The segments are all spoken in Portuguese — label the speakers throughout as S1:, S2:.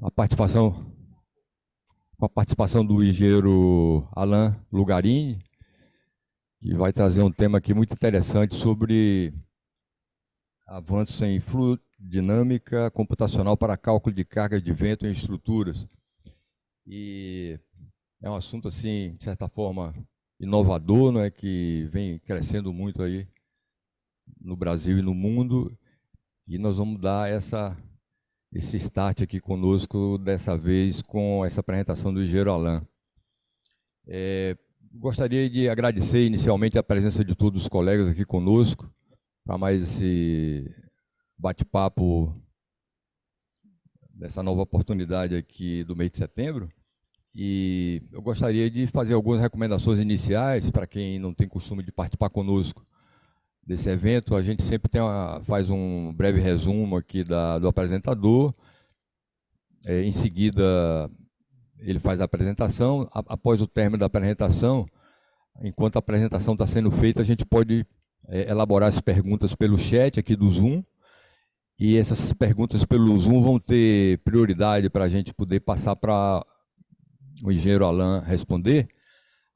S1: a participação, com a participação do engenheiro Alain Lugarini, que vai trazer um tema aqui muito interessante sobre avanços em fluidinâmica computacional para cálculo de cargas de vento em estruturas. E é um assunto, assim, de certa forma, inovador, não é, que vem crescendo muito aí no Brasil e no mundo, e nós vamos dar esse start aqui conosco, dessa vez com essa apresentação do engenheiro Alain. Gostaria de agradecer inicialmente a presença de todos os colegas aqui conosco, para mais esse bate-papo, dessa nova oportunidade aqui do mês de setembro. E eu gostaria de fazer algumas recomendações iniciais para quem não tem costume de participar conosco desse evento. A gente sempre faz um breve resumo aqui do apresentador. Em seguida, ele faz a apresentação. Após o término da apresentação, enquanto a apresentação está sendo feita, a gente pode elaborar as perguntas pelo chat aqui do Zoom. E essas perguntas pelo Zoom vão ter prioridade para a gente poder passar para o engenheiro Alain responder.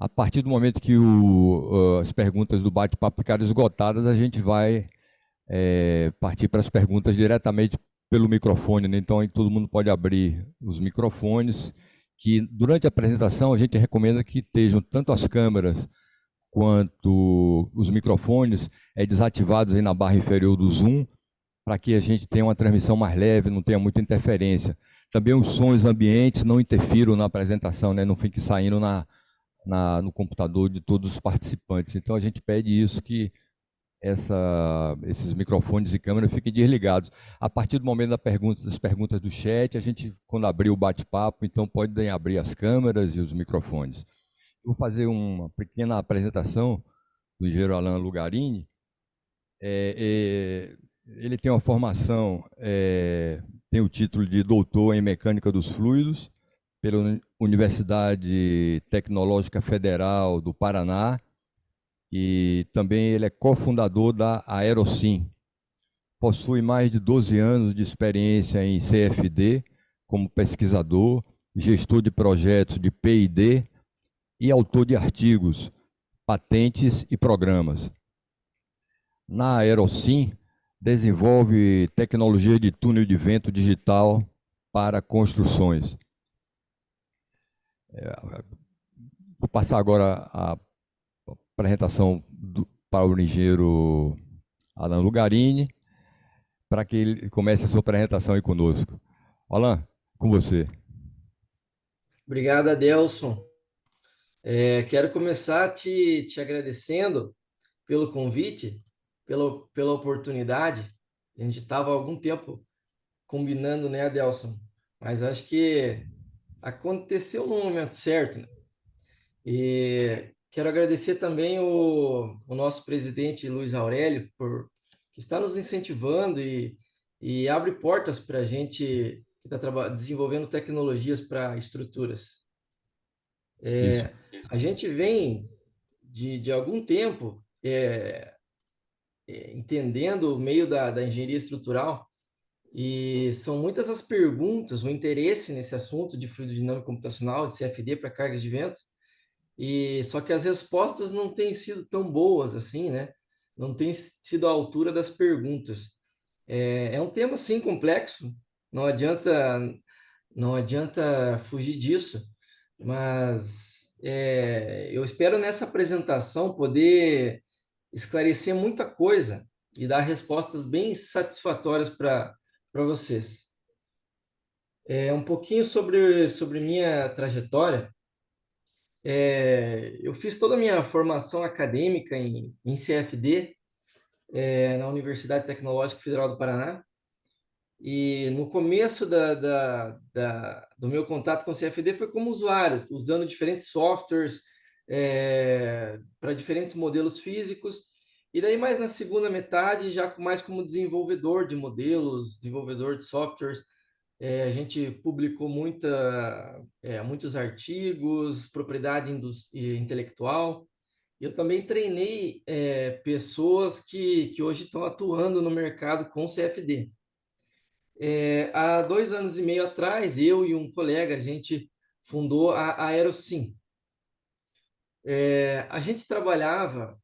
S1: A partir do momento que as perguntas do bate-papo ficarem esgotadas, a gente vai partir para as perguntas diretamente pelo microfone, né? Então, aí todo mundo pode abrir os microfones, que durante a apresentação a gente recomenda que estejam tanto as câmeras quanto os microfones desativados aí na barra inferior do Zoom, para que a gente tenha uma transmissão mais leve, não tenha muita interferência. Também os sons ambientes não interfiram na apresentação, né? Não fiquem saindo no computador de todos os participantes. Então a gente pede isso, que esses microfones e câmeras fiquem desligados. A partir do momento das perguntas do chat, a gente, quando abrir o bate-papo, então podem abrir as câmeras e os microfones. Vou fazer uma pequena apresentação do engenheiro Alain Lugarini. Ele tem uma formação, tem o título de doutor em mecânica dos fluidos pela Universidade Tecnológica Federal do Paraná, e também ele é cofundador da Aerocim. Possui mais de 12 anos de experiência em CFD como pesquisador, gestor de projetos de P&D e autor de artigos, patentes e programas. Na Aerocim, desenvolve tecnologia de túnel de vento digital para construções. Vou passar agora a apresentação para o engenheiro Alain Lugarini, para que ele comece a sua apresentação aí conosco. Alain, com você.
S2: Obrigado, Adelson. Quero começar te agradecendo pelo convite, pela oportunidade. A gente estava há algum tempo combinando, né, Adelson? Mas acho que aconteceu no momento certo, né? E quero agradecer também o nosso presidente Luiz Aurélio, que está nos incentivando e abre portas para a gente que está desenvolvendo tecnologias para estruturas.
S1: Isso.
S2: A gente vem de algum tempo entendendo o meio da engenharia estrutural, e são muitas as perguntas, o interesse nesse assunto de fluido dinâmico computacional, de CFD para cargas de vento, e só que as respostas não têm sido tão boas assim, né? Não têm sido à altura das perguntas. É um tema, sim, complexo, não adianta, não adianta fugir disso, mas eu espero nessa apresentação poder esclarecer muita coisa e dar respostas bem satisfatórias para vocês. Um pouquinho sobre minha trajetória. Eu fiz toda a minha formação acadêmica em CFD, na Universidade Tecnológica Federal do Paraná. E no começo do meu contato com o CFD foi como usuário, usando diferentes softwares para diferentes modelos físicos. E daí, mais na segunda metade, já mais como desenvolvedor de modelos, desenvolvedor de softwares, a gente publicou muitos artigos, propriedade intelectual. Eu também treinei pessoas que hoje estão atuando no mercado com CFD. Há 2 anos e meio atrás, eu e um colega, a gente fundou a Aerosim. A gente trabalhava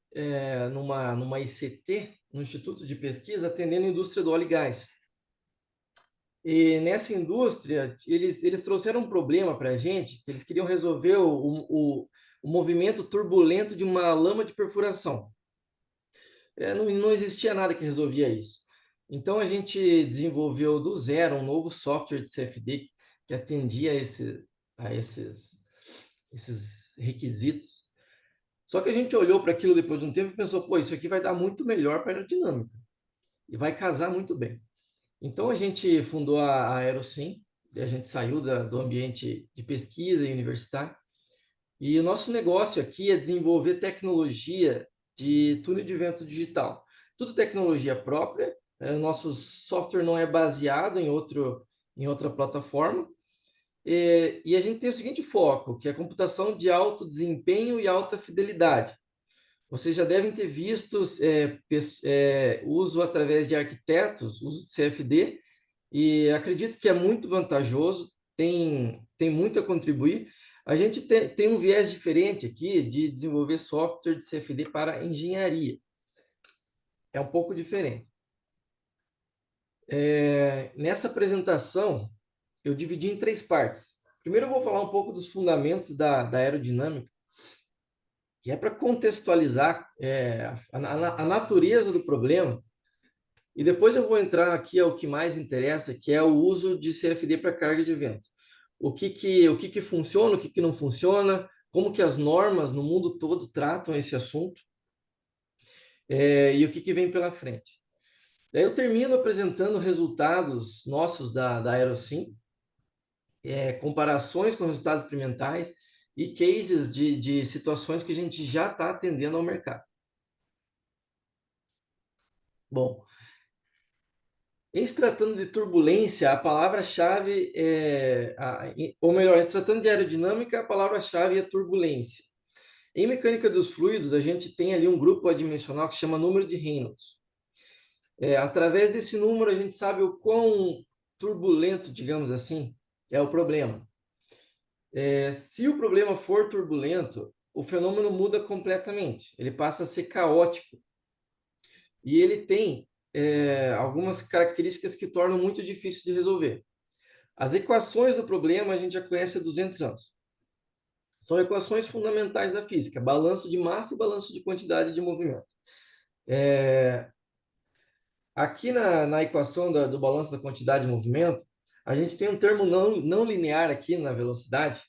S2: numa ICT, no Instituto de Pesquisa, atendendo a indústria do óleo e gás. E nessa indústria, eles trouxeram um problema para a gente, que eles queriam resolver o movimento turbulento de uma lama de perfuração. Não existia nada que resolvia isso. Então, a gente desenvolveu do zero um novo software de CFD que atendia a esses requisitos. Só que a gente olhou para aquilo depois de um tempo e pensou, pô, isso aqui vai dar muito melhor para a aerodinâmica e vai casar muito bem. Então a gente fundou a Aerosim, a gente saiu do ambiente de pesquisa e universitário, e o nosso negócio aqui é desenvolver tecnologia de túnel de vento digital. Tudo tecnologia própria, o nosso software não é baseado em outra plataforma, e a gente tem o seguinte foco, que é a computação de alto desempenho e alta fidelidade. Vocês já devem ter visto uso através de arquitetos, uso de CFD, e acredito que é muito vantajoso, tem muito a contribuir. A gente tem um viés diferente aqui de desenvolver software de CFD para engenharia. É um pouco diferente. Nessa apresentação, eu dividi em 3 partes. Primeiro, eu vou falar um pouco dos fundamentos da aerodinâmica, que é para contextualizar a natureza do problema. E depois eu vou entrar aqui ao que mais interessa, que é o uso de CFD para carga de vento. O que funciona, o que não funciona, como que as normas no mundo todo tratam esse assunto, e o que vem pela frente. Daí eu termino apresentando resultados nossos da Aerosim, comparações com resultados experimentais e cases de situações que a gente já está atendendo ao mercado. Bom, em se tratando de turbulência, a palavra-chave ou melhor, em se tratando de aerodinâmica, a palavra-chave é turbulência. Em mecânica dos fluidos, a gente tem ali um grupo adimensional que chama número de Reynolds. Através desse número, a gente sabe o quão turbulento, digamos assim, é o problema. Se o problema for turbulento, o fenômeno muda completamente. Ele passa a ser caótico. E ele tem algumas características que tornam muito difícil de resolver. As equações do problema a gente já conhece há 200 anos. São equações fundamentais da física, balanço de massa e balanço de quantidade de movimento. Aqui na equação do balanço da quantidade de movimento, a gente tem um termo não linear aqui na velocidade,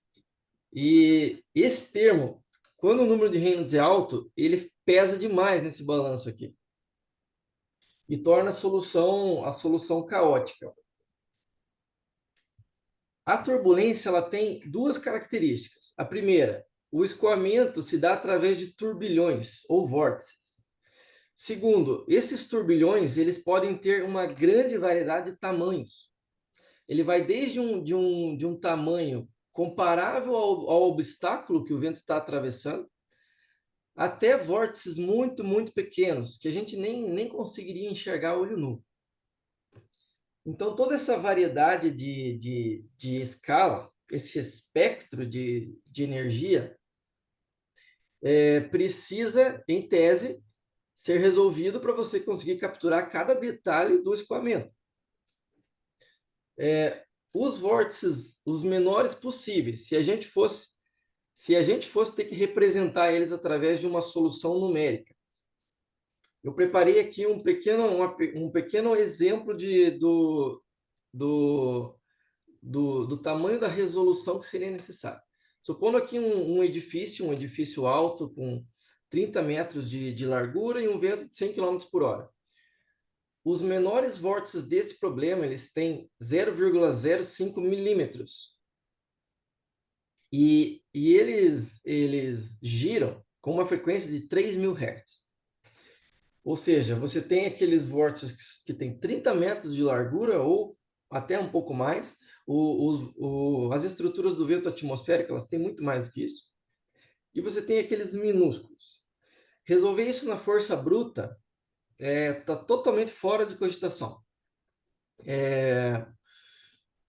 S2: e esse termo, quando o número de Reynolds é alto, ele pesa demais nesse balanço aqui e torna a solução caótica. A turbulência ela tem 2 características. A primeira, o escoamento se dá através de turbilhões ou vórtices. Segundo, esses turbilhões eles podem ter uma grande variedade de tamanhos. Ele vai desde um tamanho comparável ao obstáculo que o vento está atravessando, até vórtices muito, muito pequenos, que a gente nem conseguiria enxergar a olho nu. Então, toda essa variedade de escala, esse espectro de energia, precisa, em tese, ser resolvido para você conseguir capturar cada detalhe do escoamento. Os vórtices, os menores possíveis, se a gente fosse ter que representar eles através de uma solução numérica. Eu preparei aqui um pequeno exemplo do tamanho da resolução que seria necessário. Supondo aqui um edifício alto com 30 metros de largura e um vento de 100 km por hora. Os menores vórtices desse problema, eles têm 0,05 milímetros. E eles giram com uma frequência de 3.000 Hz. Ou seja, você tem aqueles vórtices que têm 30 metros de largura ou até um pouco mais. As estruturas do vento atmosférico, elas têm muito mais do que isso. E você tem aqueles minúsculos. Resolver isso na força bruta está totalmente fora de cogitação.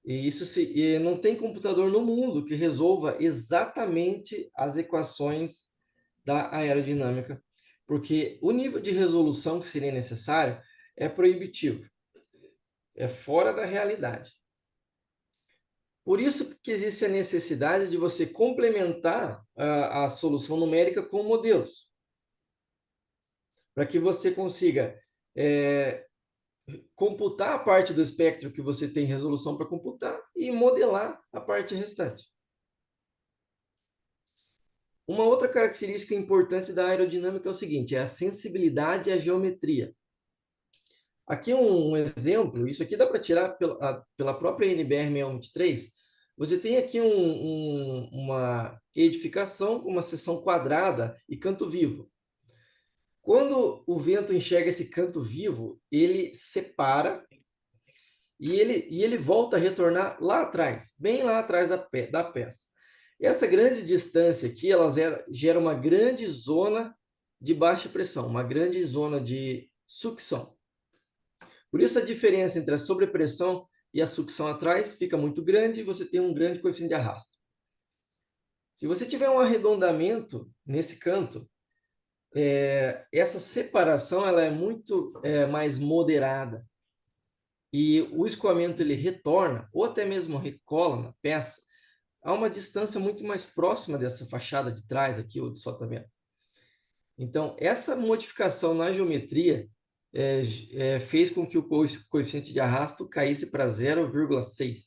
S2: E não tem computador no mundo que resolva exatamente as equações da aerodinâmica, porque o nível de resolução que seria necessário é proibitivo, é fora da realidade. Por isso que existe a necessidade de você complementar a solução numérica com modelos, para que você consiga computar a parte do espectro que você tem resolução para computar e modelar a parte restante. Uma outra característica importante da aerodinâmica é o seguinte, é a sensibilidade à geometria. Aqui um exemplo, isso aqui dá para tirar pela própria NBR 623. Você tem aqui uma edificação com uma seção quadrada e canto vivo. Quando o vento enxerga esse canto vivo, ele separa e ele volta a retornar lá atrás, bem lá atrás da peça. Essa grande distância aqui, ela gera uma grande zona de baixa pressão, uma grande zona de sucção. Por isso a diferença entre a sobrepressão e a sucção atrás fica muito grande e você tem um grande coeficiente de arrasto. Se você tiver um arredondamento nesse canto, essa separação ela é muito mais moderada. E o escoamento ele retorna, ou até mesmo recola na peça, a uma distância muito mais próxima dessa fachada de trás aqui, o solta-vento. Então, essa modificação na geometria fez com que o coeficiente de arrasto caísse para 0,6.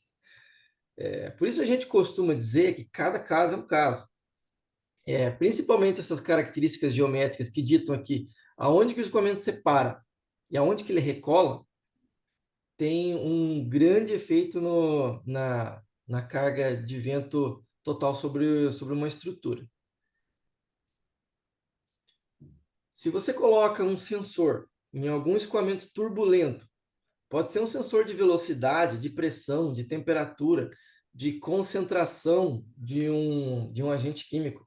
S2: Por isso a gente costuma dizer que cada caso é um caso. Principalmente essas características geométricas que ditam aqui aonde que o escoamento separa e aonde que ele recola, tem um grande efeito na carga de vento total sobre uma estrutura. Se você coloca um sensor em algum escoamento turbulento, pode ser um sensor de velocidade, de pressão, de temperatura, de concentração de um agente químico,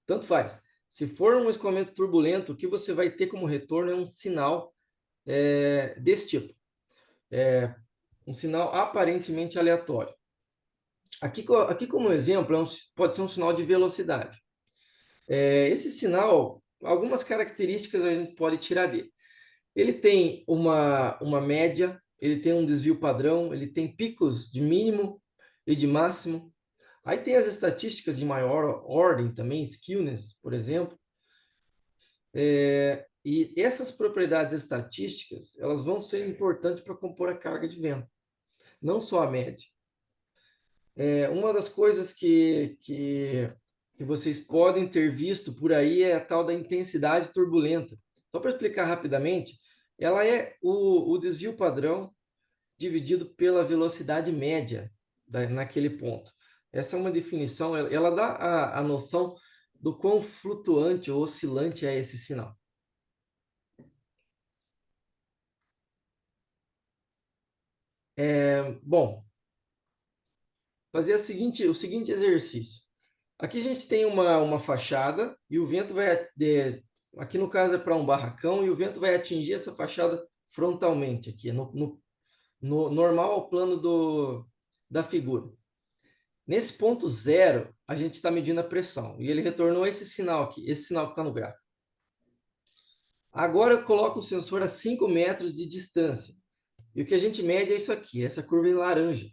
S2: tanto faz. Se for um escoamento turbulento, o que você vai ter como retorno é um sinal desse tipo. Um sinal aparentemente aleatório. Aqui como exemplo, pode ser um sinal de velocidade. Esse sinal, algumas características a gente pode tirar dele. Ele tem uma média, ele tem um desvio padrão, ele tem picos de mínimo e de máximo. Aí tem as estatísticas de maior ordem também, skewness, por exemplo. E essas propriedades estatísticas, elas vão ser importantes para compor a carga de vento, não só a média. Uma das coisas que vocês podem ter visto por aí é a tal da intensidade turbulenta. Só para explicar rapidamente, ela é o desvio padrão dividido pela velocidade média naquele ponto. Essa é uma definição, ela dá a noção do quão flutuante ou oscilante é esse sinal. Bom, fazer o seguinte exercício. Aqui a gente tem uma fachada e o vento vai... aqui no caso é para um barracão e o vento vai atingir essa fachada frontalmente, aqui no normal ao plano da figura. Nesse ponto zero, a gente está medindo a pressão e ele retornou esse sinal aqui, esse sinal que está no gráfico. Agora eu coloco o sensor a 5 metros de distância e o que a gente mede é isso aqui, essa curva em laranja.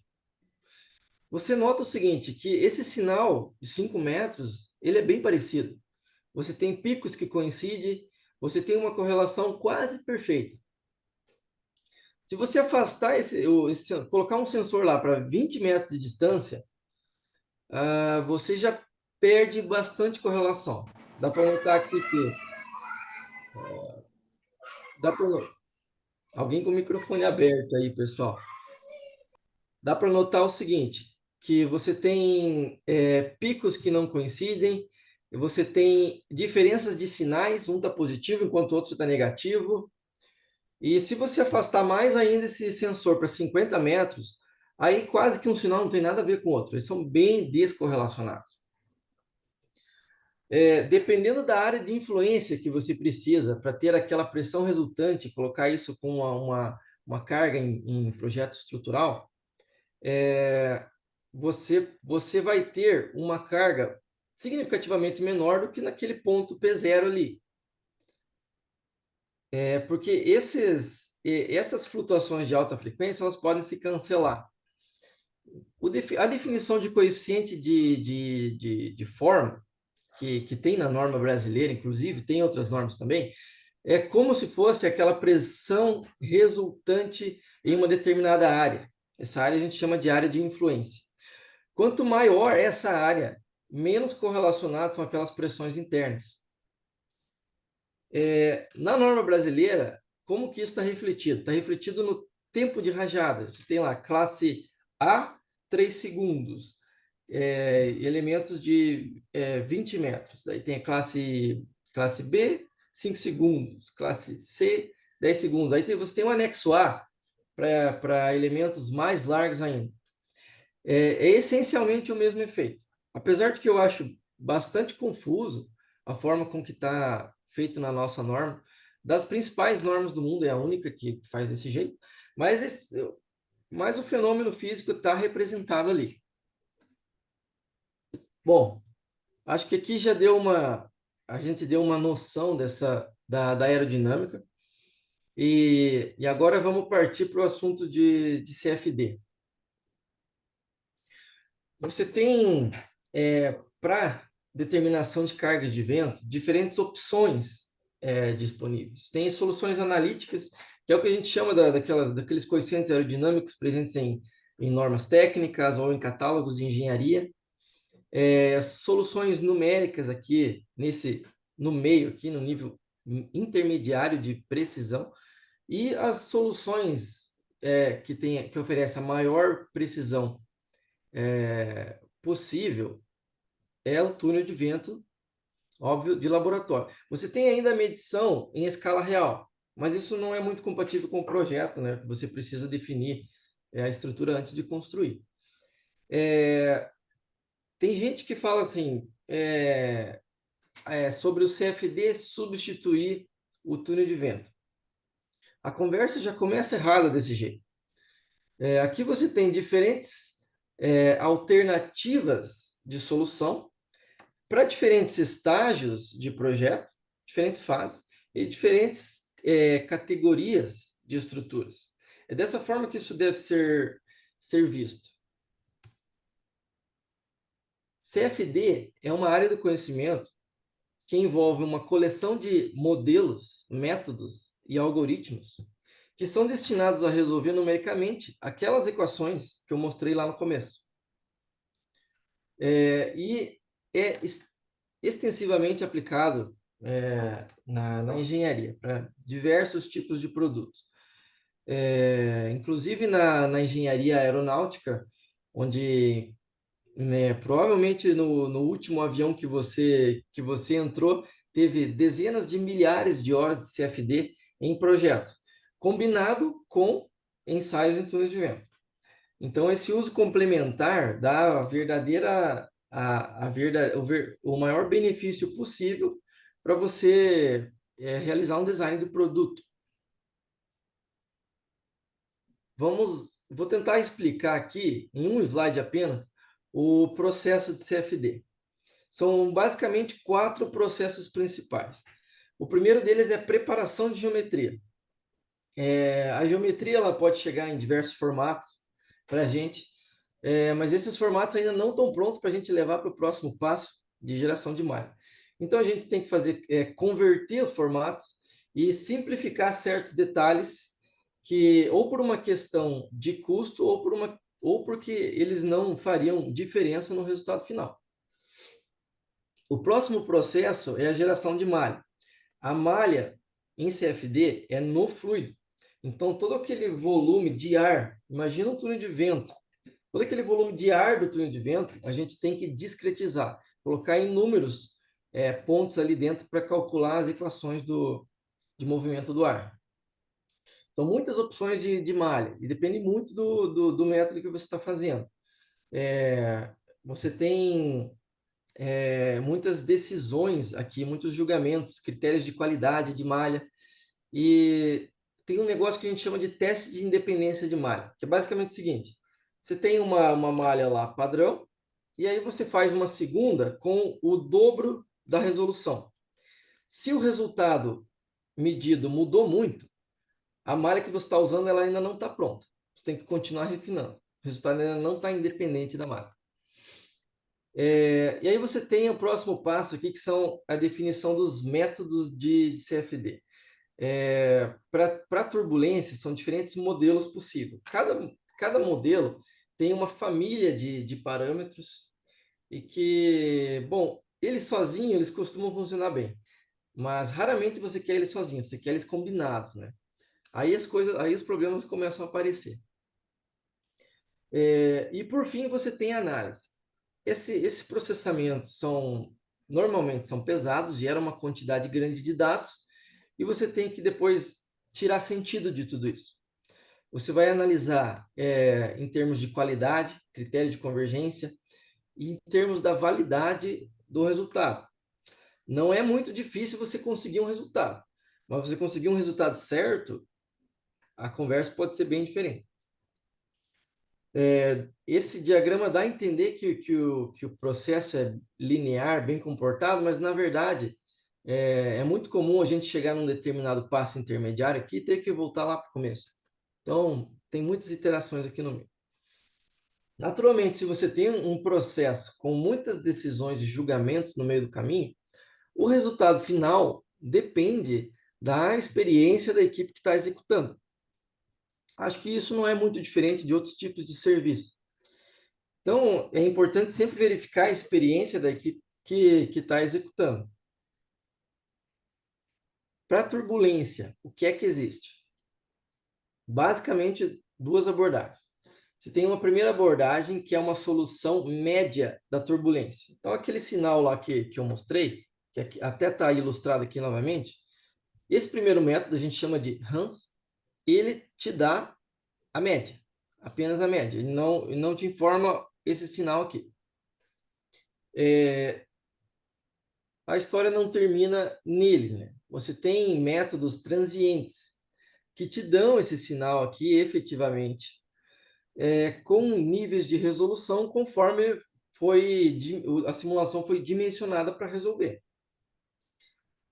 S2: Você nota o seguinte, que esse sinal de 5 metros, ele é bem parecido. Você tem picos que coincidem, você tem uma correlação quase perfeita. Se você afastar colocar um sensor lá para 20 metros de distância, você já perde bastante correlação. Dá para notar aqui que... Alguém com o microfone aberto aí, pessoal. Dá para notar o seguinte, que você tem picos que não coincidem, você tem diferenças de sinais, um está positivo enquanto o outro está negativo. E se você afastar mais ainda esse sensor para 50 metros, aí quase que um sinal não tem nada a ver com o outro, eles são bem descorrelacionados. Dependendo da área de influência que você precisa para ter aquela pressão resultante, colocar isso com uma uma carga em projeto estrutural, você vai ter uma carga significativamente menor do que naquele ponto P0 ali. Porque essas flutuações de alta frequência, elas podem se cancelar. A definição de coeficiente de forma, que tem na norma brasileira, inclusive, tem outras normas também, é como se fosse aquela pressão resultante em uma determinada área. Essa área a gente chama de área de influência. Quanto maior essa área, menos correlacionadas são aquelas pressões internas. Na norma brasileira, como que isso está refletido? Está refletido no tempo de rajada. Você tem lá classe A, 3 segundos, elementos de 20 metros. Daí tem a classe B, 5 segundos, classe C, 10 segundos. Aí você tem um anexo A para elementos mais largos ainda. É essencialmente o mesmo efeito. Apesar de que eu acho bastante confuso a forma com que está feito na nossa norma, das principais normas do mundo, é a única que faz desse jeito, mas o fenômeno físico está representado ali. Bom, acho que aqui já a gente deu uma noção da aerodinâmica, e agora vamos partir para o assunto de CFD. Você tem, para determinação de cargas de vento, diferentes opções disponíveis. Tem soluções analíticas, que é o que a gente chama daqueles coeficientes aerodinâmicos presentes em normas técnicas ou em catálogos de engenharia. Soluções numéricas aqui, no meio, aqui no nível intermediário de precisão, e as soluções que oferecem a maior precisão possível é o túnel de vento, óbvio, de laboratório. Você tem ainda a medição em escala real, mas isso não é muito compatível com o projeto, né? Você precisa definir a estrutura antes de construir. Tem gente que fala assim, sobre o CFD substituir o túnel de vento. A conversa já começa errada desse jeito. Aqui você tem diferentes alternativas de solução para diferentes estágios de projeto, diferentes fases e diferentes categorias de estruturas. É dessa forma que isso deve ser visto. CFD é uma área do conhecimento que envolve uma coleção de modelos, métodos e algoritmos que são destinados a resolver numericamente aquelas equações que eu mostrei lá no começo. E é extensivamente aplicado na engenharia, para diversos tipos de produtos. Inclusive na engenharia aeronáutica, onde provavelmente no último avião que você entrou, teve dezenas de milhares de horas de CFD em projeto, combinado com ensaios em túneis de vento. Então, esse uso complementar dá o maior benefício possível para você realizar um design do produto. Vou tentar explicar aqui, em um slide apenas, o processo de CFD. São basicamente 4 processos principais. O primeiro deles é a preparação de geometria. A geometria ela pode chegar em diversos formatos para a gente, mas esses formatos ainda não estão prontos para a gente levar para o próximo passo de geração de malha. Então, a gente tem que converter os formatos e simplificar certos detalhes que, ou por uma questão de custo, ou porque eles não fariam diferença no resultado final. O próximo processo é a geração de malha. A malha em CFD é no fluido. Então, todo aquele volume de ar, imagina um túnel de vento, todo aquele volume de ar do túnel de vento, a gente tem que discretizar, colocar em números, pontos ali dentro para calcular as equações de movimento do ar. São muitas opções de malha, e depende muito do método que você está fazendo. Você tem muitas decisões aqui, muitos julgamentos, critérios de qualidade de malha, e tem um negócio que a gente chama de teste de independência de malha, que é basicamente o seguinte: você tem uma malha lá padrão, e aí você faz uma segunda com o dobro da resolução. Se o resultado medido mudou muito, a malha que você está usando ela ainda não está pronta. Você tem que continuar refinando. O resultado ainda não está independente da malha. E aí você tem o próximo passo aqui, que são a definição dos métodos de CFD. Para turbulência, são diferentes modelos possíveis. Cada modelo tem uma família de parâmetros e que, bom, eles sozinhos, eles costumam funcionar bem, mas raramente você quer eles sozinhos, você quer eles combinados, né? Aí os problemas começam a aparecer. E por fim, você tem a análise. Esse processamento normalmente são pesados, gera uma quantidade grande de dados, e você tem que depois tirar sentido de tudo isso. Você vai analisar em termos de qualidade, critério de convergência, e em termos da validade do resultado. Não é muito difícil você conseguir um resultado, mas você conseguir um resultado certo, a conversa pode ser bem diferente. Esse diagrama dá a entender que o processo é linear, bem comportado, mas na verdade é muito comum a gente chegar num determinado passo intermediário aqui e ter que voltar lá para o começo. Então, tem muitas iterações aqui no meio. Naturalmente, se você tem um processo com muitas decisões e julgamentos no meio do caminho, o resultado final depende da experiência da equipe que está executando. Acho que isso não é muito diferente de outros tipos de serviço. Então, é importante sempre verificar a experiência da equipe que está executando. Para turbulência, o que é que existe? Basicamente, duas abordagens. Você tem uma primeira abordagem, que é uma solução média da turbulência. Então, aquele sinal lá que eu mostrei, que até está ilustrado aqui novamente, esse primeiro método a gente chama de Hans, ele te dá a média, apenas a média, ele não te informa esse sinal aqui. A história não termina nele, né? Você tem métodos transientes que te dão esse sinal aqui efetivamente, com níveis de resolução conforme a simulação foi dimensionada para resolver.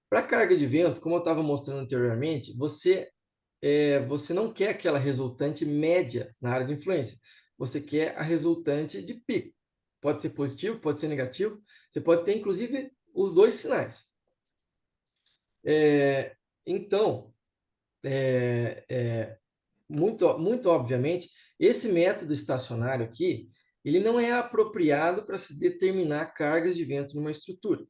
S2: Para carga de vento, como eu estava mostrando anteriormente, você não quer aquela resultante média na área de influência. Você quer a resultante de pico. Pode ser positivo, pode ser negativo. Você pode ter, inclusive, os dois sinais. Então, muito obviamente, esse método estacionário aqui, ele não é apropriado para se determinar cargas de vento numa estrutura.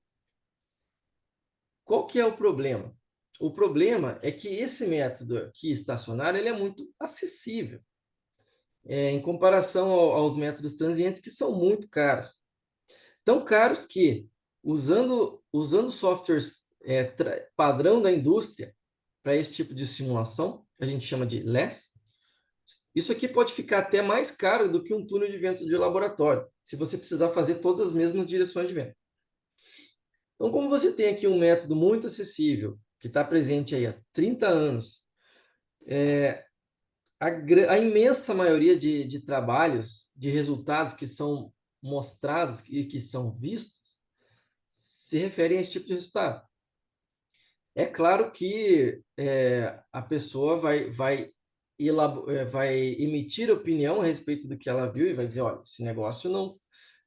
S2: Qual que é o problema? O problema é que esse método aqui estacionário, ele é muito acessível, em comparação aos métodos transientes, que são muito caros. Tão caros que, usando softwares padrão da indústria para esse tipo de simulação, a gente chama de LESS, isso aqui pode ficar até mais caro do que um túnel de vento de laboratório, se você precisar fazer todas as mesmas direções de vento. Então, como você tem aqui um método muito acessível, que está presente aí há 30 anos, a imensa maioria de trabalhos, de resultados que são mostrados e que são vistos, se referem a esse tipo de resultado. É claro que a pessoa vai emitir opinião a respeito do que ela viu e vai dizer, olha, esse negócio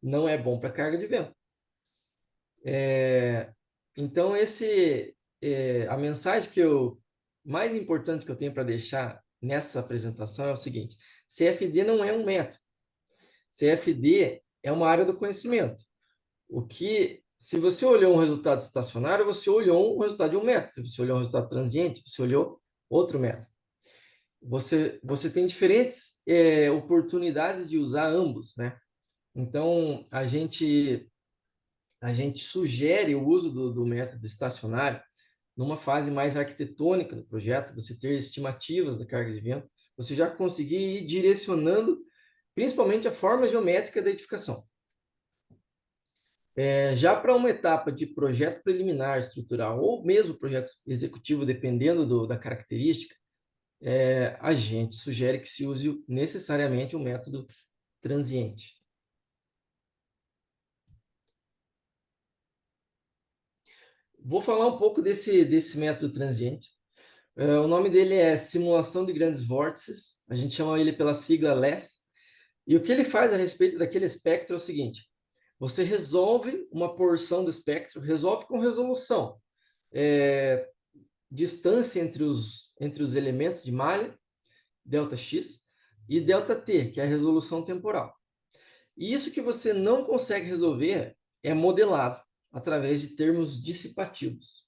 S2: não é bom para carga de vento. Então, a mensagem mais importante que eu tenho para deixar nessa apresentação é o seguinte: CFD não é um método. CFD é uma área do conhecimento. Se você olhou um resultado estacionário, você olhou um resultado de um método. Se você olhou um resultado transiente, você olhou outro método. Você tem diferentes oportunidades de usar ambos, né? Então, a gente sugere o uso do método estacionário numa fase mais arquitetônica do projeto, você ter estimativas da carga de vento, você já conseguir ir direcionando principalmente a forma geométrica da edificação. Já para uma etapa de projeto preliminar estrutural, ou mesmo projeto executivo, dependendo da característica, a gente sugere que se use necessariamente o método transiente. Vou falar um pouco desse método transiente. O nome dele é simulação de grandes vórtices, a gente chama ele pela sigla LESS, e o que ele faz a respeito daquele espectro é o seguinte: você resolve uma porção do espectro, resolve com resolução, distância entre os elementos de malha, ΔX, e ΔT, que é a resolução temporal. E isso que você não consegue resolver é modelado através de termos dissipativos.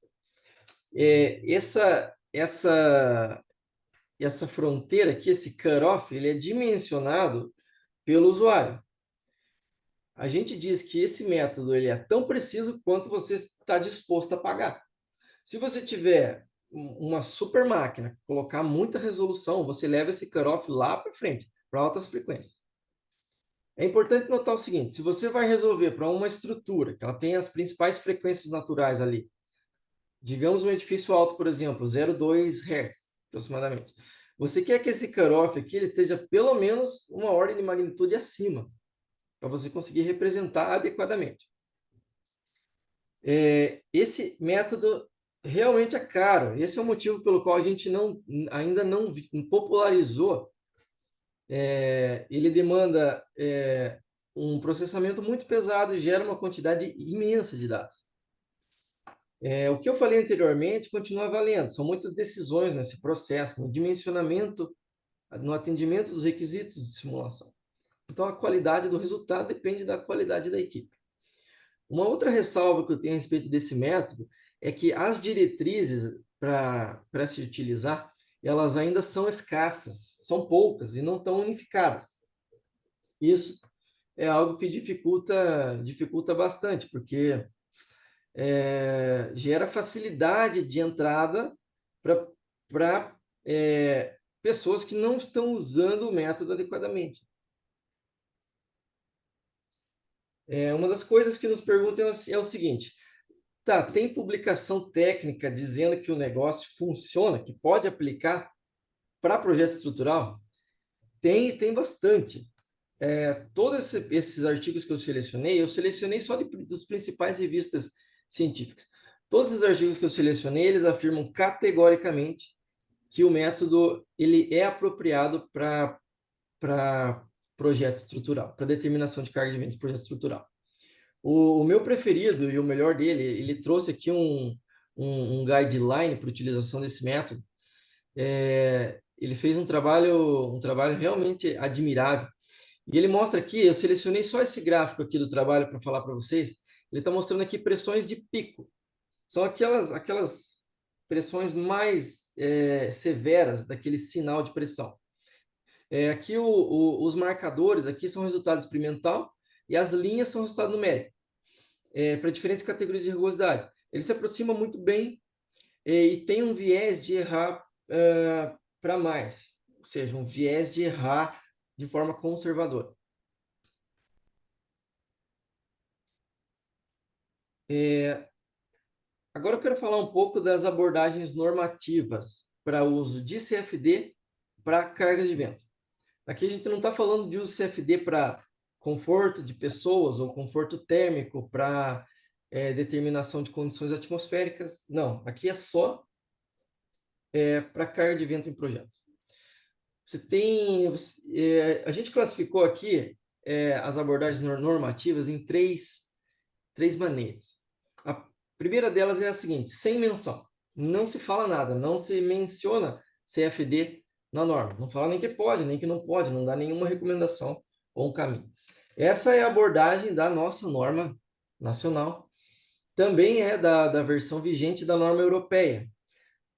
S2: Essa fronteira aqui, esse cutoff, ele é dimensionado pelo usuário. A gente diz que esse método ele é tão preciso quanto você está disposto a pagar. Se você tiver uma super máquina, colocar muita resolução, você leva esse cutoff lá para frente, para altas frequências. É importante notar o seguinte: se você vai resolver para uma estrutura, que ela tem as principais frequências naturais ali, digamos um edifício alto, por exemplo, 0,2 Hz, aproximadamente. Você quer que esse cutoff aqui ele esteja pelo menos uma ordem de magnitude acima, para você conseguir representar adequadamente. Esse método realmente é caro. Esse é o motivo pelo qual a gente ainda não popularizou. Ele demanda um processamento muito pesado e gera uma quantidade imensa de dados. O que eu falei anteriormente continua valendo. São muitas decisões nesse processo, no dimensionamento, no atendimento dos requisitos de simulação. Então, a qualidade do resultado depende da qualidade da equipe. Uma outra ressalva que eu tenho a respeito desse método é que as diretrizes para se utilizar, elas ainda são escassas, são poucas e não estão unificadas. Isso é algo que dificulta bastante, porque gera facilidade de entrada para pessoas que não estão usando o método adequadamente. Uma das coisas que nos perguntam é o seguinte: tá, tem publicação técnica dizendo que o negócio funciona, que pode aplicar para projeto estrutural? Tem bastante. Todos esses artigos que eu selecionei só das principais revistas científicas. Todos os artigos que eu selecionei, eles afirmam categoricamente que o método ele é apropriado para projeto estrutural, para determinação de carga de ventos de projeto estrutural. O meu preferido e o melhor dele, ele trouxe aqui um guideline para utilização desse método. Ele fez um trabalho realmente admirável. E ele mostra aqui, eu selecionei só esse gráfico aqui do trabalho para falar para vocês. Ele está mostrando aqui pressões de pico. São aquelas pressões mais severas daquele sinal de pressão. Aqui os marcadores aqui são resultado experimental e as linhas são resultado numérico, para diferentes categorias de rugosidade. Ele se aproxima muito bem e tem um viés de errar para mais, ou seja, um viés de errar de forma conservadora. Agora eu quero falar um pouco das abordagens normativas para uso de CFD para cargas de vento. Aqui a gente não está falando de uso de CFD para conforto de pessoas ou conforto térmico para determinação de condições atmosféricas. Não, aqui é só para carga de vento em projetos. A gente classificou aqui as abordagens normativas em três maneiras. A primeira delas é a seguinte: sem menção. Não se fala nada, não se menciona CFD na norma. Não fala nem que pode, nem que não pode, não dá nenhuma recomendação ou um caminho. Essa é a abordagem da nossa norma nacional. Também é da versão vigente da norma europeia.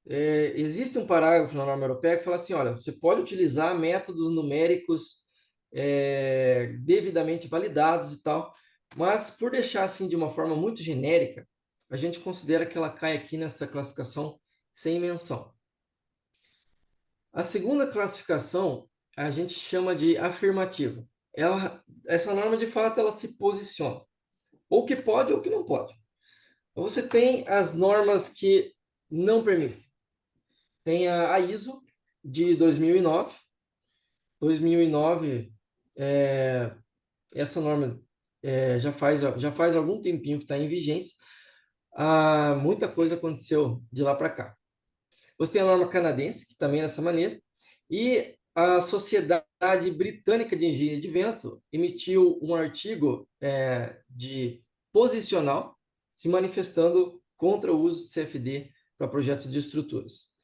S2: Existe um parágrafo na norma europeia que fala assim: olha, você pode utilizar métodos numéricos devidamente validados e tal, mas por deixar assim de uma forma muito genérica, a gente considera que ela cai aqui nessa classificação sem menção. A segunda classificação a gente chama de afirmativa. Essa norma, de fato, ela se posiciona. Ou que pode ou que não pode. Então, você tem as normas que não permitem. Tem a ISO de 2009. 2009, essa norma já faz algum tempinho que está em vigência. Muita coisa aconteceu de lá para cá. Você tem a norma canadense, que também é dessa maneira, e a Sociedade Britânica de Engenharia de Vento emitiu um artigo de posicional se manifestando contra o uso de CFD para projetos de estruturas.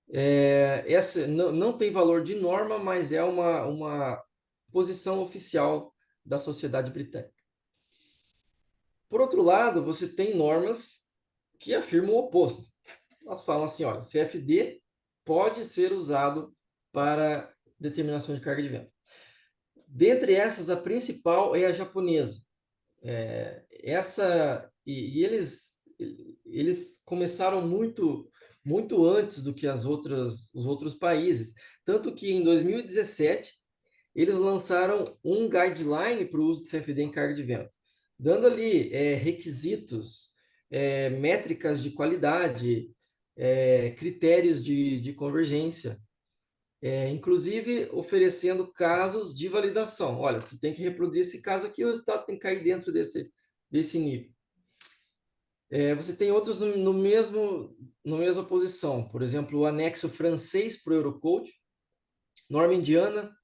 S2: Essa não tem valor de norma, mas é uma posição oficial da Sociedade Britânica. Por outro lado, você tem normas que afirmam o oposto. Elas falam assim, olha, CFD pode ser usado para determinação de carga de vento. Dentre essas, a principal é a japonesa. Eles começaram muito antes do que os outros países. Tanto que em 2017, eles lançaram um guideline para o uso de CFD em carga de vento, dando ali requisitos, métricas de qualidade, critérios de convergência, inclusive oferecendo casos de validação. Olha, você tem que reproduzir esse caso aqui, o resultado tem que cair dentro desse nível. Você tem outros no mesma posição, por exemplo, o anexo francês para o Eurocode, norma indiana,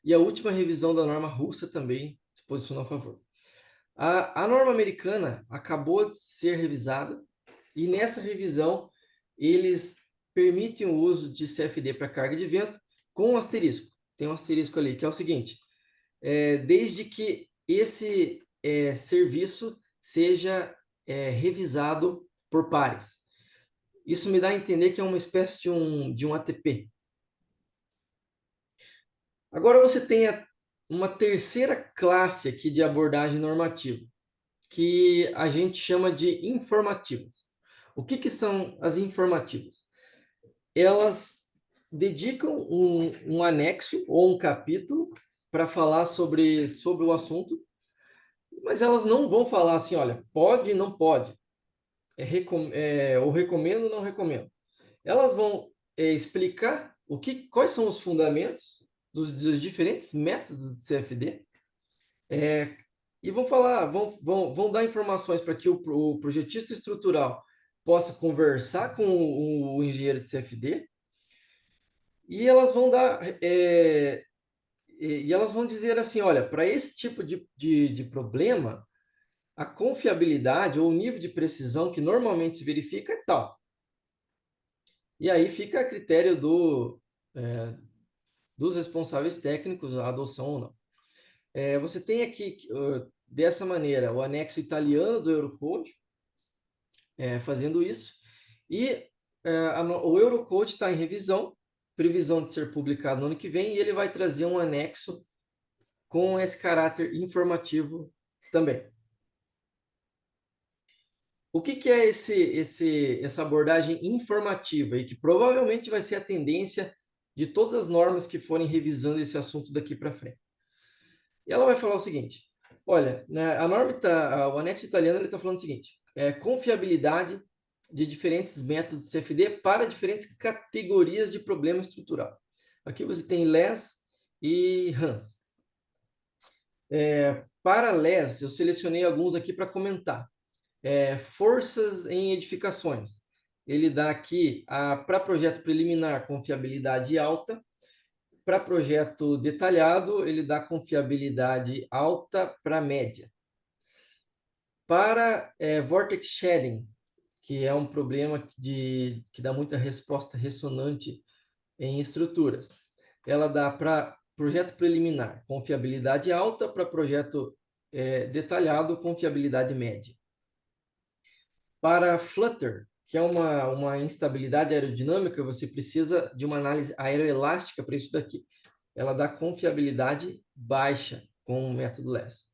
S2: e a última revisão da norma russa também se posicionou a favor. A norma americana acabou de ser revisada, e nessa revisão eles permitem o uso de CFD para carga de vento com um asterisco. Tem um asterisco ali, que é o seguinte: desde que esse serviço seja revisado por pares. Isso me dá a entender que é uma espécie de um ATP. Agora você tem uma terceira classe aqui de abordagem normativa, que a gente chama de informativas. O que são as informativas? Elas dedicam um anexo ou um capítulo para falar sobre o assunto, mas elas não vão falar assim, olha, pode, não pode, ou recomendo, não recomendo. Elas vão explicar quais são os fundamentos dos diferentes métodos de CFD, e vão falar, vão dar informações para que o projetista estrutural possa conversar com o engenheiro de CFD, e elas vão dizer assim, olha, para esse tipo de problema, a confiabilidade ou o nível de precisão que normalmente se verifica é tal. E aí fica a critério dos responsáveis técnicos a adoção ou não. Você tem aqui, dessa maneira, o anexo italiano do Eurocode, fazendo isso, e o Eurocode está em revisão, previsão de ser publicado no ano que vem, e ele vai trazer um anexo com esse caráter informativo também. O que é essa abordagem informativa, e que provavelmente vai ser a tendência de todas as normas que forem revisando esse assunto daqui para frente? E ela vai falar o seguinte: olha, né, o anexo italiano está falando o seguinte: confiabilidade de diferentes métodos de CFD para diferentes categorias de problema estrutural. Aqui você tem LES e RANS. Para LES, eu selecionei alguns aqui para comentar. Forças em edificações. Ele dá aqui, para projeto preliminar, confiabilidade alta. Para projeto detalhado, ele dá confiabilidade alta para média. Para vortex shedding, que é um problema que dá muita resposta ressonante em estruturas, ela dá para projeto preliminar confiabilidade alta, para projeto detalhado confiabilidade média. Para flutter, que é uma instabilidade aerodinâmica, você precisa de uma análise aeroelástica para isso daqui. Ela dá confiabilidade baixa com o método LES.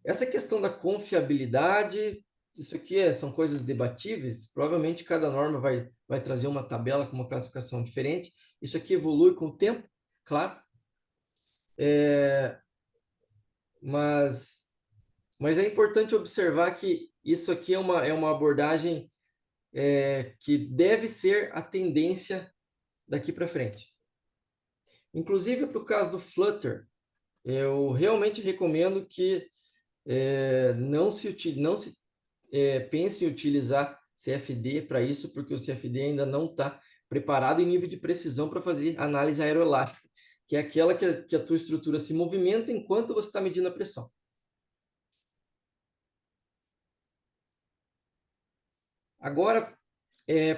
S2: Essa questão da confiabilidade, isso aqui são coisas debatíveis, provavelmente cada norma vai trazer uma tabela com uma classificação diferente. Isso aqui evolui com o tempo, claro. Mas é importante observar que isso aqui é uma abordagem que deve ser a tendência daqui para frente. Inclusive, para o caso do Flutter, eu realmente recomendo que não se pense em utilizar CFD para isso, porque o CFD ainda não está preparado em nível de precisão para fazer análise aeroelástica, que é aquela que a tua estrutura se movimenta enquanto você está medindo a pressão. Agora,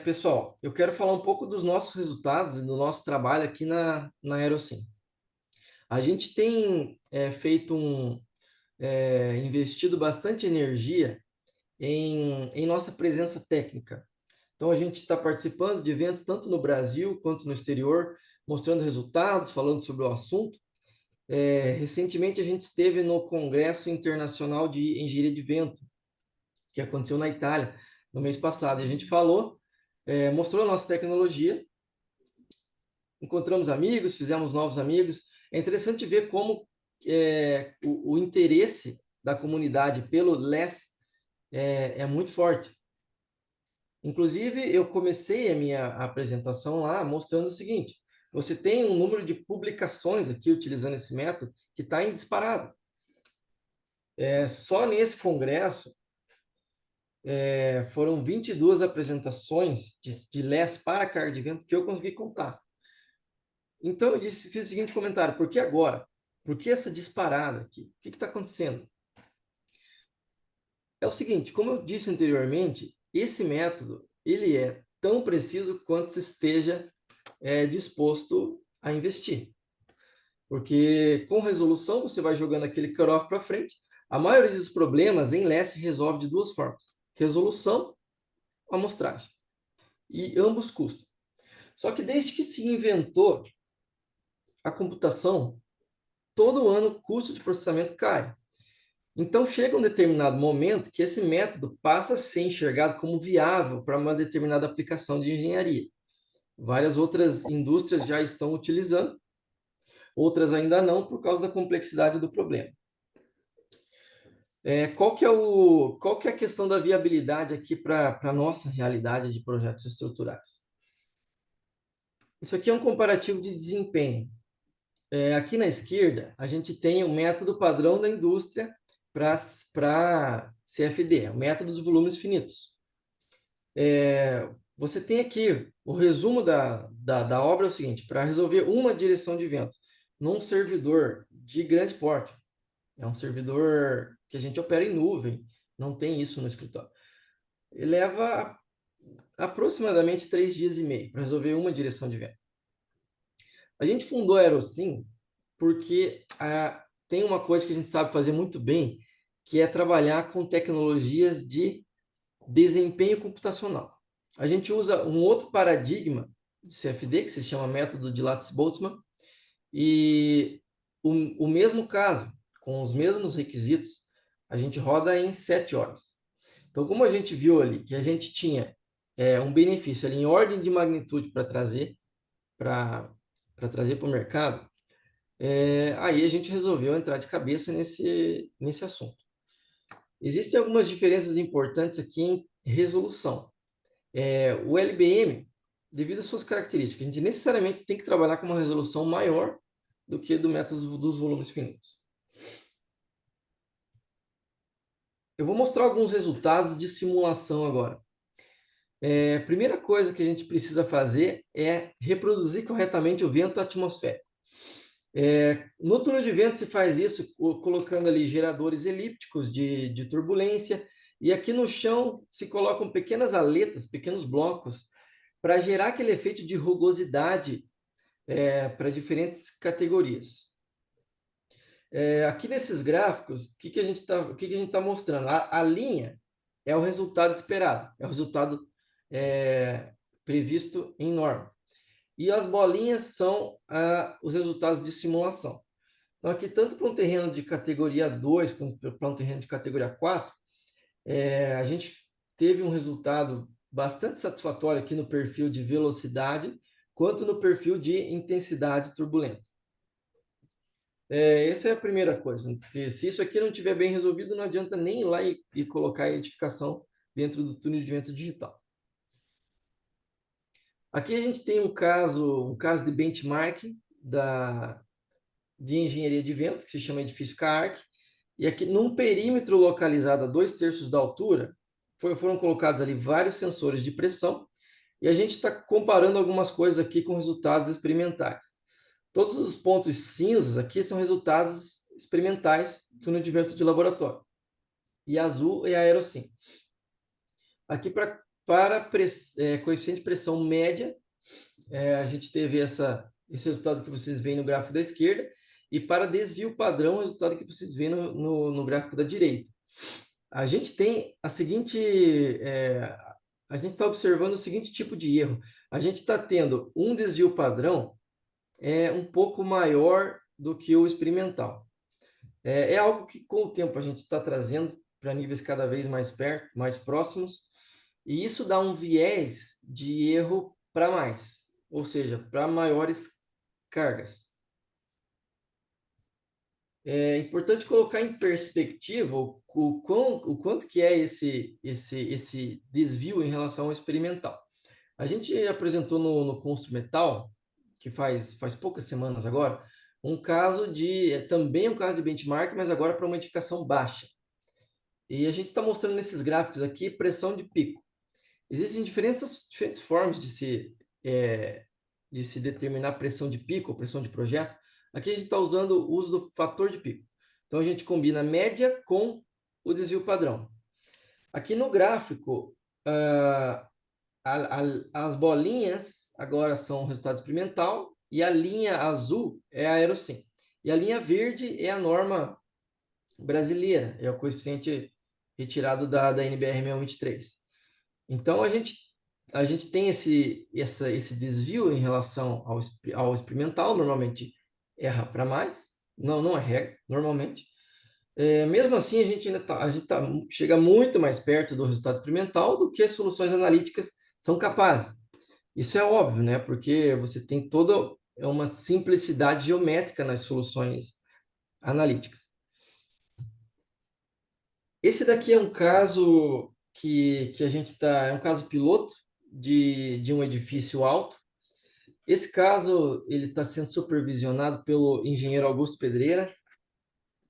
S2: pessoal, eu quero falar um pouco dos nossos resultados e do nosso trabalho aqui na Aerocim. A gente tem investido bastante energia em nossa presença técnica. Então, a gente está participando de eventos tanto no Brasil quanto no exterior, mostrando resultados, falando sobre o assunto. Recentemente, a gente esteve no Congresso Internacional de Engenharia de Vento, que aconteceu na Itália, no mês passado. E a gente falou, mostrou a nossa tecnologia, encontramos amigos, fizemos novos amigos. É interessante ver como o interesse da comunidade pelo LES é muito forte. Inclusive, eu comecei a minha apresentação lá mostrando o seguinte: você tem um número de publicações aqui utilizando esse método que está em disparado. Só nesse congresso foram 22 apresentações de LES para carga de vento que eu consegui contar. Então, eu fiz o seguinte comentário: por que agora? Por que essa disparada aqui? O que está acontecendo? É o seguinte, como eu disse anteriormente, esse método ele é tão preciso quanto se esteja disposto a investir. Porque com resolução você vai jogando aquele cutoff para frente. A maioria dos problemas em LES se resolve de duas formas: resolução, amostragem. E ambos custam. Só que desde que se inventou a computação, todo ano o custo de processamento cai. Então chega um determinado momento que esse método passa a ser enxergado como viável para uma determinada aplicação de engenharia. Várias outras indústrias já estão utilizando, outras ainda não, por causa da complexidade do problema. Qual que é a questão da viabilidade aqui para a nossa realidade de projetos estruturais? Isso aqui é um comparativo de desempenho. Aqui na esquerda, a gente tem o método padrão da indústria para CFD, o método dos volumes finitos. Você tem aqui o resumo da obra é o seguinte: para resolver uma direção de vento num servidor de grande porte, é um servidor que a gente opera em nuvem, não tem isso no escritório. Ele leva aproximadamente 3 dias e meio para resolver uma direção de vento. A gente fundou a Aerocim porque tem uma coisa que a gente sabe fazer muito bem, que é trabalhar com tecnologias de desempenho computacional. A gente usa um outro paradigma de CFD, que se chama método de Lattice-Boltzmann, e o mesmo caso, com os mesmos requisitos, a gente roda em 7 horas. Então, como a gente viu ali que a gente tinha um benefício ali em ordem de magnitude para trazer para o mercado, aí a gente resolveu entrar de cabeça nesse assunto. Existem algumas diferenças importantes aqui em resolução. O LBM, devido às suas características, a gente necessariamente tem que trabalhar com uma resolução maior do que do método dos volumes finitos. Eu vou mostrar alguns resultados de simulação agora. A primeira coisa que a gente precisa fazer é reproduzir corretamente o vento atmosférico. No túnel de vento se faz isso colocando ali geradores elípticos de turbulência, e aqui no chão se colocam pequenas aletas, pequenos blocos, para gerar aquele efeito de rugosidade para diferentes categorias. Aqui nesses gráficos, o que a gente está mostrando? A linha é o resultado esperado, é o resultado previsto em norma. E as bolinhas são os resultados de simulação. Então, aqui, tanto para um terreno de categoria 2 quanto para um terreno de categoria 4, a gente teve um resultado bastante satisfatório aqui no perfil de velocidade, quanto no perfil de intensidade turbulenta. Essa é a primeira coisa. Se isso aqui não estiver bem resolvido, não adianta nem ir lá e colocar a edificação dentro do túnel de vento digital. Aqui a gente tem um caso de benchmarking de engenharia de vento, que se chama edifício CAARC, e aqui num perímetro localizado a 2/3 da altura, foram colocados ali vários sensores de pressão, e a gente está comparando algumas coisas aqui com resultados experimentais. Todos os pontos cinzas aqui são resultados experimentais do túnel de vento de laboratório. E azul é a Aerosym. Aqui para coeficiente de pressão média, a gente teve esse resultado que vocês veem no gráfico da esquerda, e para desvio padrão, o resultado que vocês veem no gráfico da direita. A gente tem a gente está observando o seguinte tipo de erro. A gente está tendo um desvio padrão um pouco maior do que o experimental. É algo que, com o tempo, a gente está trazendo para níveis cada vez mais perto, mais próximos, e isso dá um viés de erro para mais, ou seja, para maiores cargas. É importante colocar em perspectiva o quanto que é esse desvio em relação ao experimental. A gente apresentou no Construmetal, que faz poucas semanas agora, também um caso de benchmark, mas agora para uma edificação baixa. E a gente está mostrando nesses gráficos aqui pressão de pico. Existem diferentes formas de se determinar pressão de pico ou pressão de projeto. Aqui a gente está usando o uso do fator de pico. Então a gente combina a média com o desvio padrão. Aqui no gráfico, as bolinhas agora são o resultado experimental e a linha azul é a Aerosym. E a linha verde é a norma brasileira, é o coeficiente retirado da NBR 623. Então, a gente tem esse desvio em relação ao experimental, normalmente erra para mais, não é regra, normalmente. Mesmo assim, a gente chega muito mais perto do resultado experimental do que as soluções analíticas são capazes. Isso é óbvio, né? Porque você tem toda uma simplicidade geométrica nas soluções analíticas. Esse daqui é um caso que a gente é um caso piloto de um edifício alto. Esse caso ele está sendo supervisionado pelo engenheiro Augusto Pedreira,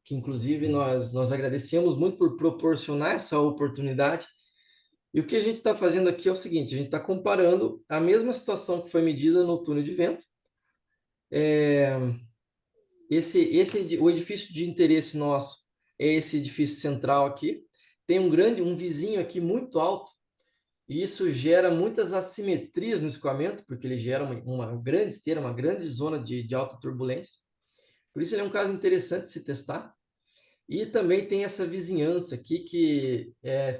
S2: que inclusive nós agradecemos muito por proporcionar essa oportunidade. E o que a gente está fazendo aqui é o seguinte: a gente está comparando a mesma situação que foi medida no túnel de vento. O edifício de interesse nosso é esse edifício central aqui. Tem um vizinho aqui muito alto, e isso gera muitas assimetrias no escoamento, porque ele gera uma grande esteira, uma grande zona de alta turbulência. Por isso ele é um caso interessante de se testar. E também tem essa vizinhança aqui que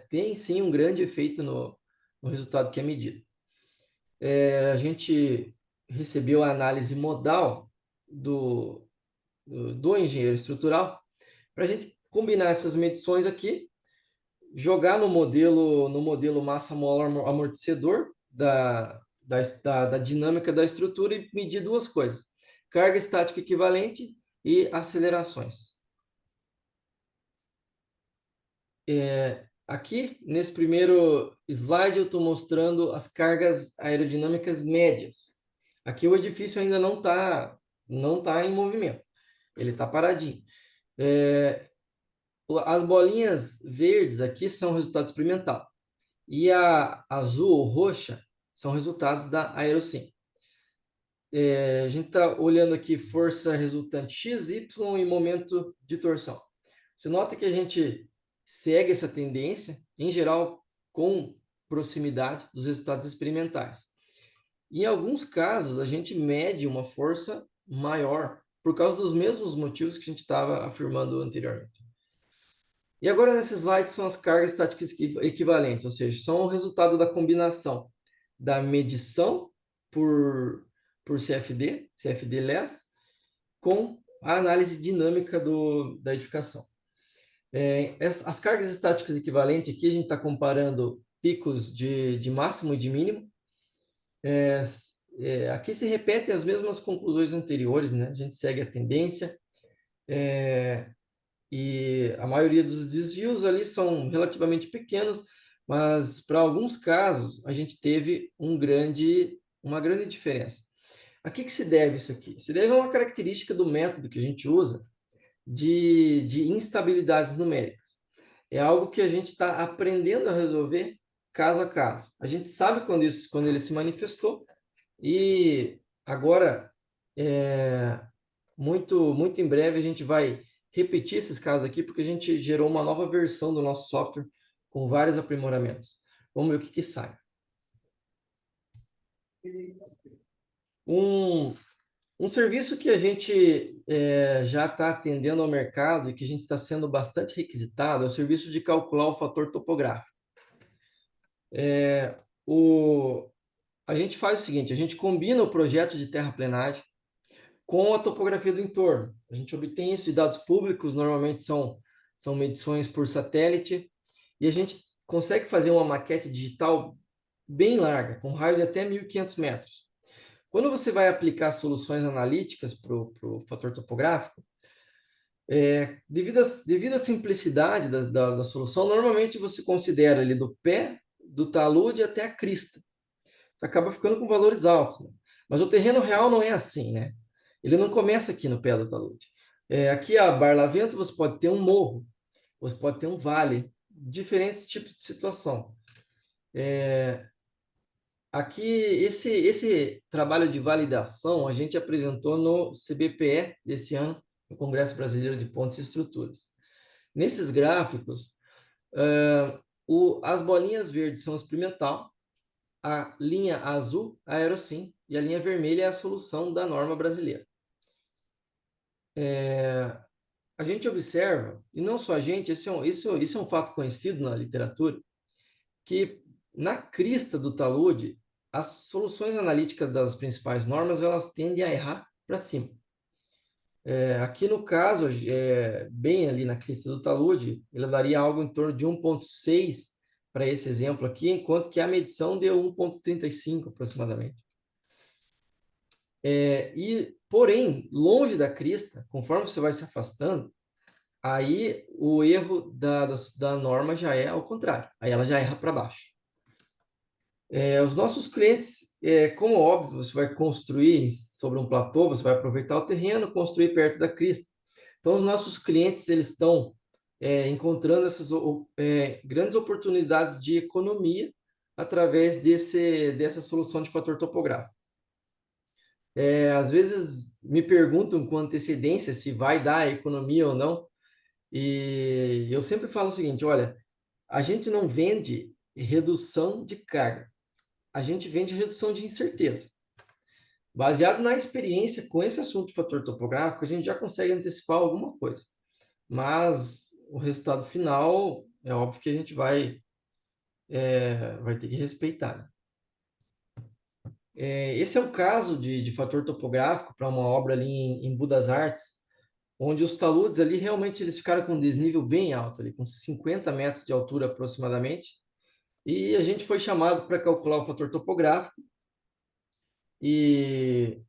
S2: tem sim um grande efeito no resultado que é medido. A gente recebeu a análise modal do engenheiro estrutural para a gente combinar essas medições aqui, jogar no modelo massa molar amortecedor da dinâmica da estrutura e medir duas coisas: carga estática equivalente e acelerações. Aqui, nesse primeiro slide, eu estou mostrando as cargas aerodinâmicas médias. Aqui o edifício ainda não tá em movimento, ele está paradinho. As bolinhas verdes aqui são resultado experimental, e a azul ou roxa são resultados da Aerosym. A gente está olhando aqui força resultante x, y e momento de torção. Você nota que a gente segue essa tendência, em geral, com proximidade dos resultados experimentais. Em alguns casos, a gente mede uma força maior, por causa dos mesmos motivos que a gente estava afirmando anteriormente. E agora, nesse slide, são as cargas estáticas equivalentes, ou seja, são o resultado da combinação da medição por CFD-LES, com a análise dinâmica da edificação. As cargas estáticas equivalentes, aqui a gente está comparando picos de máximo e de mínimo. Aqui se repetem as mesmas conclusões anteriores, né? A gente segue a tendência, e a maioria dos desvios ali são relativamente pequenos, mas para alguns casos a gente teve uma grande diferença. A que se deve isso aqui? Se deve a uma característica do método que a gente usa de instabilidades numéricas. É algo que a gente está aprendendo a resolver caso a caso. A gente sabe quando ele se manifestou e agora, muito em breve, a gente vai repetir esses casos aqui, porque a gente gerou uma nova versão do nosso software com vários aprimoramentos. Vamos ver o que sai. Um, um serviço que a gente já está atendendo ao mercado e que a gente está sendo bastante requisitado é o serviço de calcular o fator topográfico. A gente faz o seguinte, a gente combina o projeto de terraplenagem com a topografia do entorno. A gente obtém isso de dados públicos, normalmente são medições por satélite, e a gente consegue fazer uma maquete digital bem larga, com raio de até 1.500 metros. Quando você vai aplicar soluções analíticas para o fator topográfico, devido à simplicidade da solução, normalmente você considera ali do pé do talude até a crista. Você acaba ficando com valores altos, né? Mas o terreno real não é assim, né? Ele não começa aqui no pé do talude. Aqui a Barlavento você pode ter um morro, você pode ter um vale, diferentes tipos de situação. Aqui, esse trabalho de validação a gente apresentou no CBPE desse ano, no Congresso Brasileiro de Pontes e Estruturas. Nesses gráficos, as bolinhas verdes são experimental, a linha azul, a Aerosim, e a linha vermelha é a solução da norma brasileira. A gente observa, e não só a gente, isso é um fato conhecido na literatura, que na crista do talude, as soluções analíticas das principais normas, elas tendem a errar para cima. Aqui no caso, bem ali na crista do talude, ele daria algo em torno de 1,6 para esse exemplo aqui, enquanto que a medição deu 1,35 aproximadamente. Porém, longe da crista, conforme você vai se afastando, aí o erro da norma já é ao contrário, aí ela já erra para baixo. Os nossos clientes, como óbvio, você vai construir sobre um platô, você vai aproveitar o terreno, construir perto da crista. Então, os nossos clientes, eles estão encontrando essas grandes oportunidades de economia através dessa solução de fator topográfico. Às vezes me perguntam com antecedência se vai dar economia ou não, e eu sempre falo o seguinte, olha, a gente não vende redução de carga, a gente vende redução de incerteza. Baseado na experiência com esse assunto de fator topográfico, a gente já consegue antecipar alguma coisa. Mas o resultado final, é óbvio que a gente vai ter que respeitar, né? Esse é o caso de fator topográfico para uma obra ali em Budas Artes, onde os taludes ali realmente eles ficaram com um desnível bem alto, ali, com 50 metros de altura aproximadamente, e a gente foi chamado para calcular o fator topográfico, e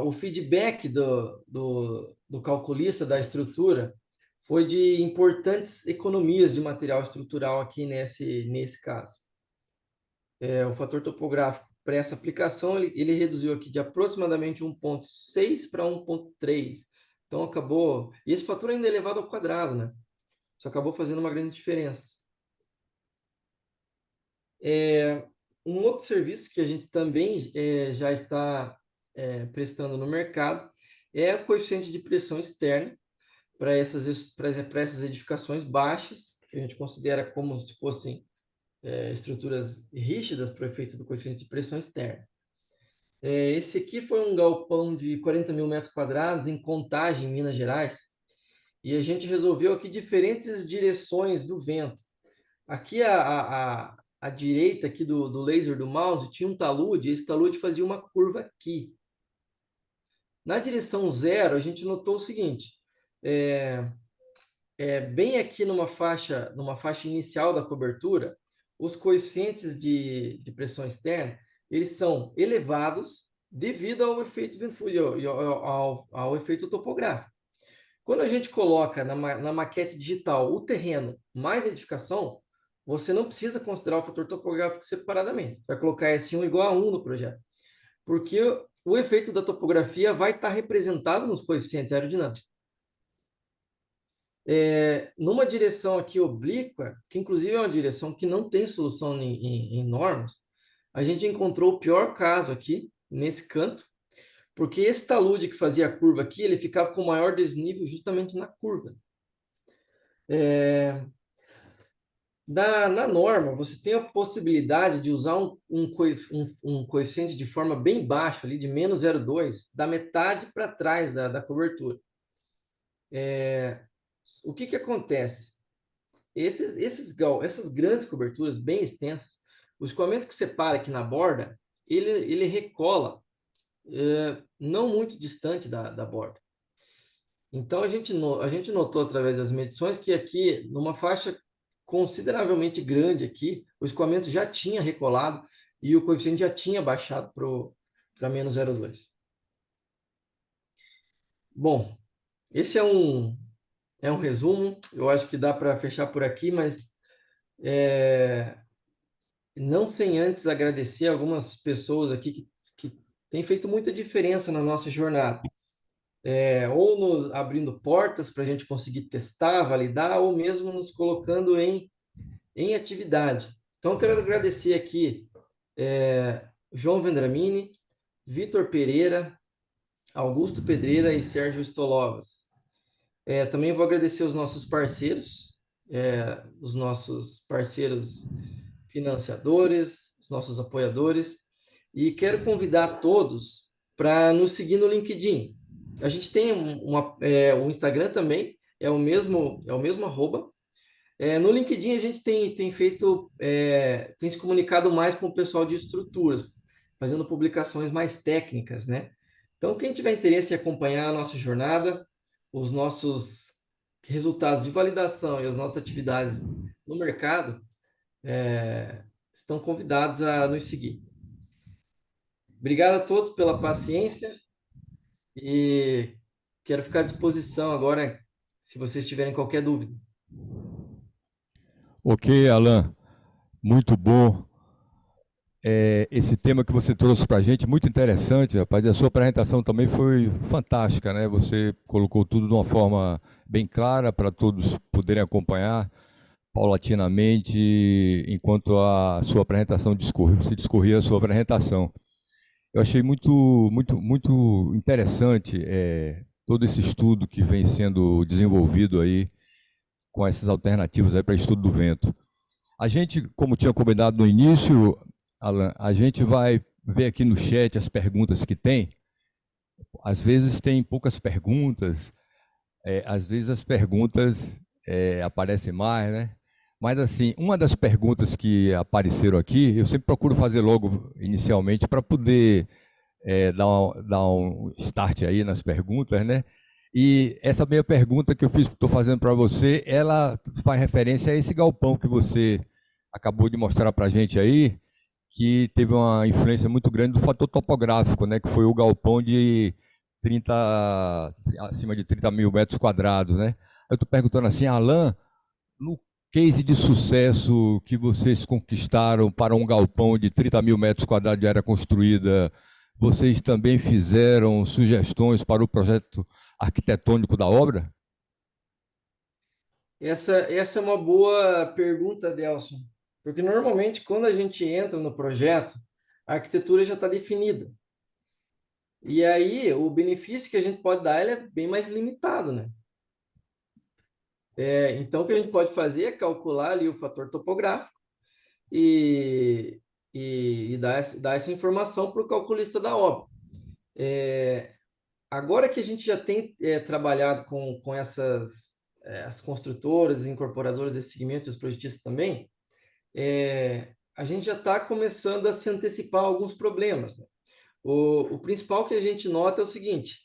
S2: o feedback do calculista da estrutura foi de importantes economias de material estrutural aqui nesse caso. O fator topográfico para essa aplicação, ele reduziu aqui de aproximadamente 1,6 para 1,3. Então, acabou... E esse fator ainda é elevado ao quadrado, né? Isso acabou fazendo uma grande diferença. Um outro serviço que a gente também já está prestando no mercado é o coeficiente de pressão externa para essas edificações baixas, que a gente considera como se fossem estruturas rígidas para o efeito do coeficiente de pressão externa. Esse aqui foi um galpão de 40 mil metros quadrados em Contagem, Minas Gerais, e a gente resolveu aqui diferentes direções do vento. Aqui à direita aqui do laser do mouse tinha um talude, esse talude fazia uma curva aqui. Na direção zero, a gente notou o seguinte, bem aqui numa faixa inicial da cobertura, os coeficientes de pressão externa, eles são elevados devido ao efeito ventúlio e ao efeito topográfico. Quando a gente coloca na maquete digital o terreno mais a edificação, você não precisa considerar o fator topográfico separadamente. Vai colocar S1 igual a 1 no projeto. Porque o efeito da topografia vai estar representado nos coeficientes aerodinâmicos. Numa direção aqui oblíqua, que inclusive é uma direção que não tem solução em normas, a gente encontrou o pior caso aqui, nesse canto, porque esse talude que fazia a curva aqui, ele ficava com maior desnível justamente na curva. Na norma, você tem a possibilidade de usar um coeficiente de forma bem baixo, ali, de menos 0,2, da metade para trás da cobertura. O que acontece? Essas grandes coberturas bem extensas, o escoamento que separa aqui na borda, ele recola não muito distante da borda. Então, a gente notou através das medições que aqui, numa faixa consideravelmente grande aqui, o escoamento já tinha recolado e o coeficiente já tinha baixado para menos 0,2. Bom, esse é um resumo. Eu acho que dá para fechar por aqui, mas não sem antes agradecer algumas pessoas aqui que têm feito muita diferença na nossa jornada. Ou abrindo portas para a gente conseguir testar, validar, ou mesmo nos colocando em atividade. Então, eu quero agradecer aqui João Vendramini, Vitor Pereira, Augusto Pedreira e Sérgio Stolovas. Também vou agradecer os nossos parceiros financiadores, os nossos apoiadores, e quero convidar todos para nos seguir no LinkedIn. A gente tem o Instagram também, é o mesmo arroba. No LinkedIn a gente tem feito, tem se comunicado mais com o pessoal de estruturas, fazendo publicações mais técnicas, né? Então, quem tiver interesse em acompanhar a nossa jornada, os nossos resultados de validação e as nossas atividades no mercado, estão convidados a nos seguir. Obrigado a todos pela paciência e quero ficar à disposição agora, se vocês tiverem qualquer dúvida.
S1: Ok, Alan, muito bom. Esse tema que você trouxe para a gente, muito interessante, rapaz. E a sua apresentação também foi fantástica, né? Você colocou tudo de uma forma bem clara para todos poderem acompanhar paulatinamente, enquanto a sua apresentação você discorria a sua apresentação. Eu achei muito interessante todo esse estudo que vem sendo desenvolvido aí com essas alternativas aí para estudo do vento. A gente, como tinha combinado no início, Alan, a gente vai ver aqui no chat as perguntas que tem. Às vezes tem poucas perguntas, às vezes as perguntas aparecem mais, né? Mas assim, uma das perguntas que apareceram aqui, eu sempre procuro fazer logo inicialmente para poder dar um start aí nas perguntas, né? E essa minha pergunta que eu estou fazendo para você, ela faz referência a esse galpão que você acabou de mostrar para a gente aí, que teve uma influência muito grande do fator topográfico, né? Que foi o galpão de 30, acima de 30 mil metros quadrados, né? Eu estou perguntando assim, Alan, no case de sucesso que vocês conquistaram para um galpão de 30 mil metros quadrados de área construída, vocês também fizeram sugestões para o projeto arquitetônico da obra?
S2: Essa é uma boa pergunta, Delson, porque normalmente quando a gente entra no projeto, a arquitetura já está definida. E aí o benefício que a gente pode dar ele é bem mais limitado, né? Então o que a gente pode fazer é calcular ali o fator topográfico e, e dar essa informação para o calculista da obra. Agora que a gente já tem trabalhado com as construtoras, incorporadoras desse segmento, os projetistas também, a gente já está começando a se antecipar a alguns problemas, né? O principal que a gente nota é o seguinte: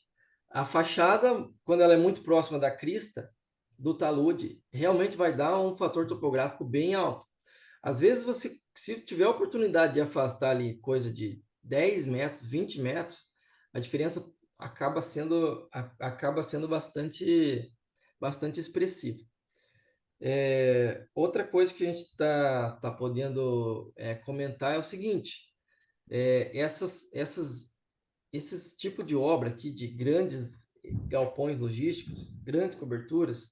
S2: a fachada, quando ela é muito próxima da crista do talude, realmente vai dar um fator topográfico bem alto. Às vezes, se tiver a oportunidade de afastar ali coisa de 10 metros, 20 metros, a diferença acaba sendo bastante expressiva. Outra coisa que a gente tá podendo comentar é o seguinte: é, essas, essas, esse tipo de obra aqui, de grandes galpões logísticos, grandes coberturas,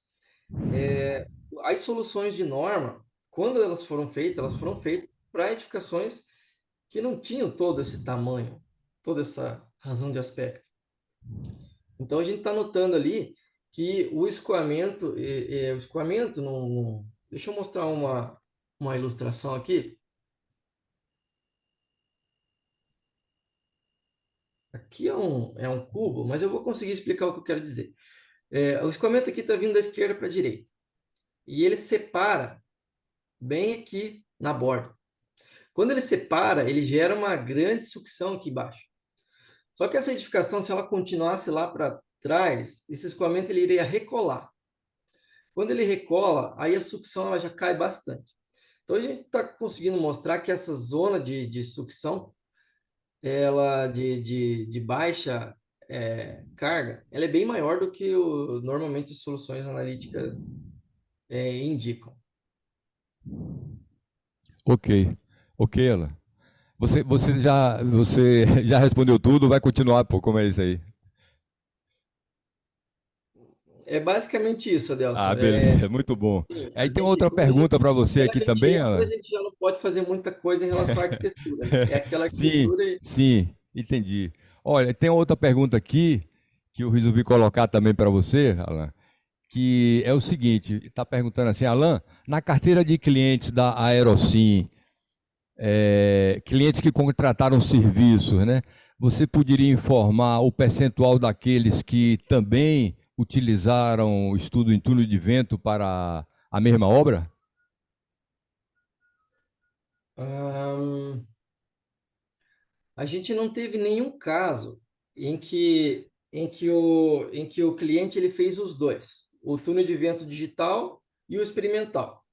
S2: as soluções de norma, quando elas foram feitas para edificações que não tinham todo esse tamanho, toda essa razão de aspecto. Então a gente está notando ali que o escoamento deixa eu mostrar uma ilustração aqui. Aqui é um cubo, mas eu vou conseguir explicar o que eu quero dizer. O escoamento aqui está vindo da esquerda para a direita. E ele separa bem aqui na borda. Quando ele separa, ele gera uma grande sucção aqui embaixo. Só que essa edificação, se ela continuasse lá para trás, esse escoamento ele iria recolar. Quando ele recola, aí a sucção ela já cai bastante. Então a gente está conseguindo mostrar que essa zona de sucção, ela de baixa carga, ela é bem maior do que normalmente as soluções analíticas indicam.
S1: Ok, ok, Alan. Você já respondeu tudo, vai continuar, pô, como é isso aí?
S2: É basicamente isso, Adelson.
S1: Ah, beleza, muito bom.
S2: Sim,
S1: Aí tem outra pergunta para você
S2: quando a
S1: aqui
S2: gente
S1: também,
S2: entra, a
S1: Alan.
S2: gente já não pode fazer muita coisa em relação à arquitetura, né? É aquela
S1: Sim,
S2: arquitetura e
S1: sim, entendi. Olha, tem outra pergunta aqui que eu resolvi colocar também para você, Alan, que é o seguinte, está perguntando assim, Alan, na carteira de clientes da Aerocim, clientes que contrataram serviços, né? Você poderia informar o percentual daqueles que também utilizaram o estudo em túnel de vento para a mesma obra?
S2: ahn, a gente não teve nenhum caso em que o cliente ele fez os dois, o túnel de vento digital e o experimental.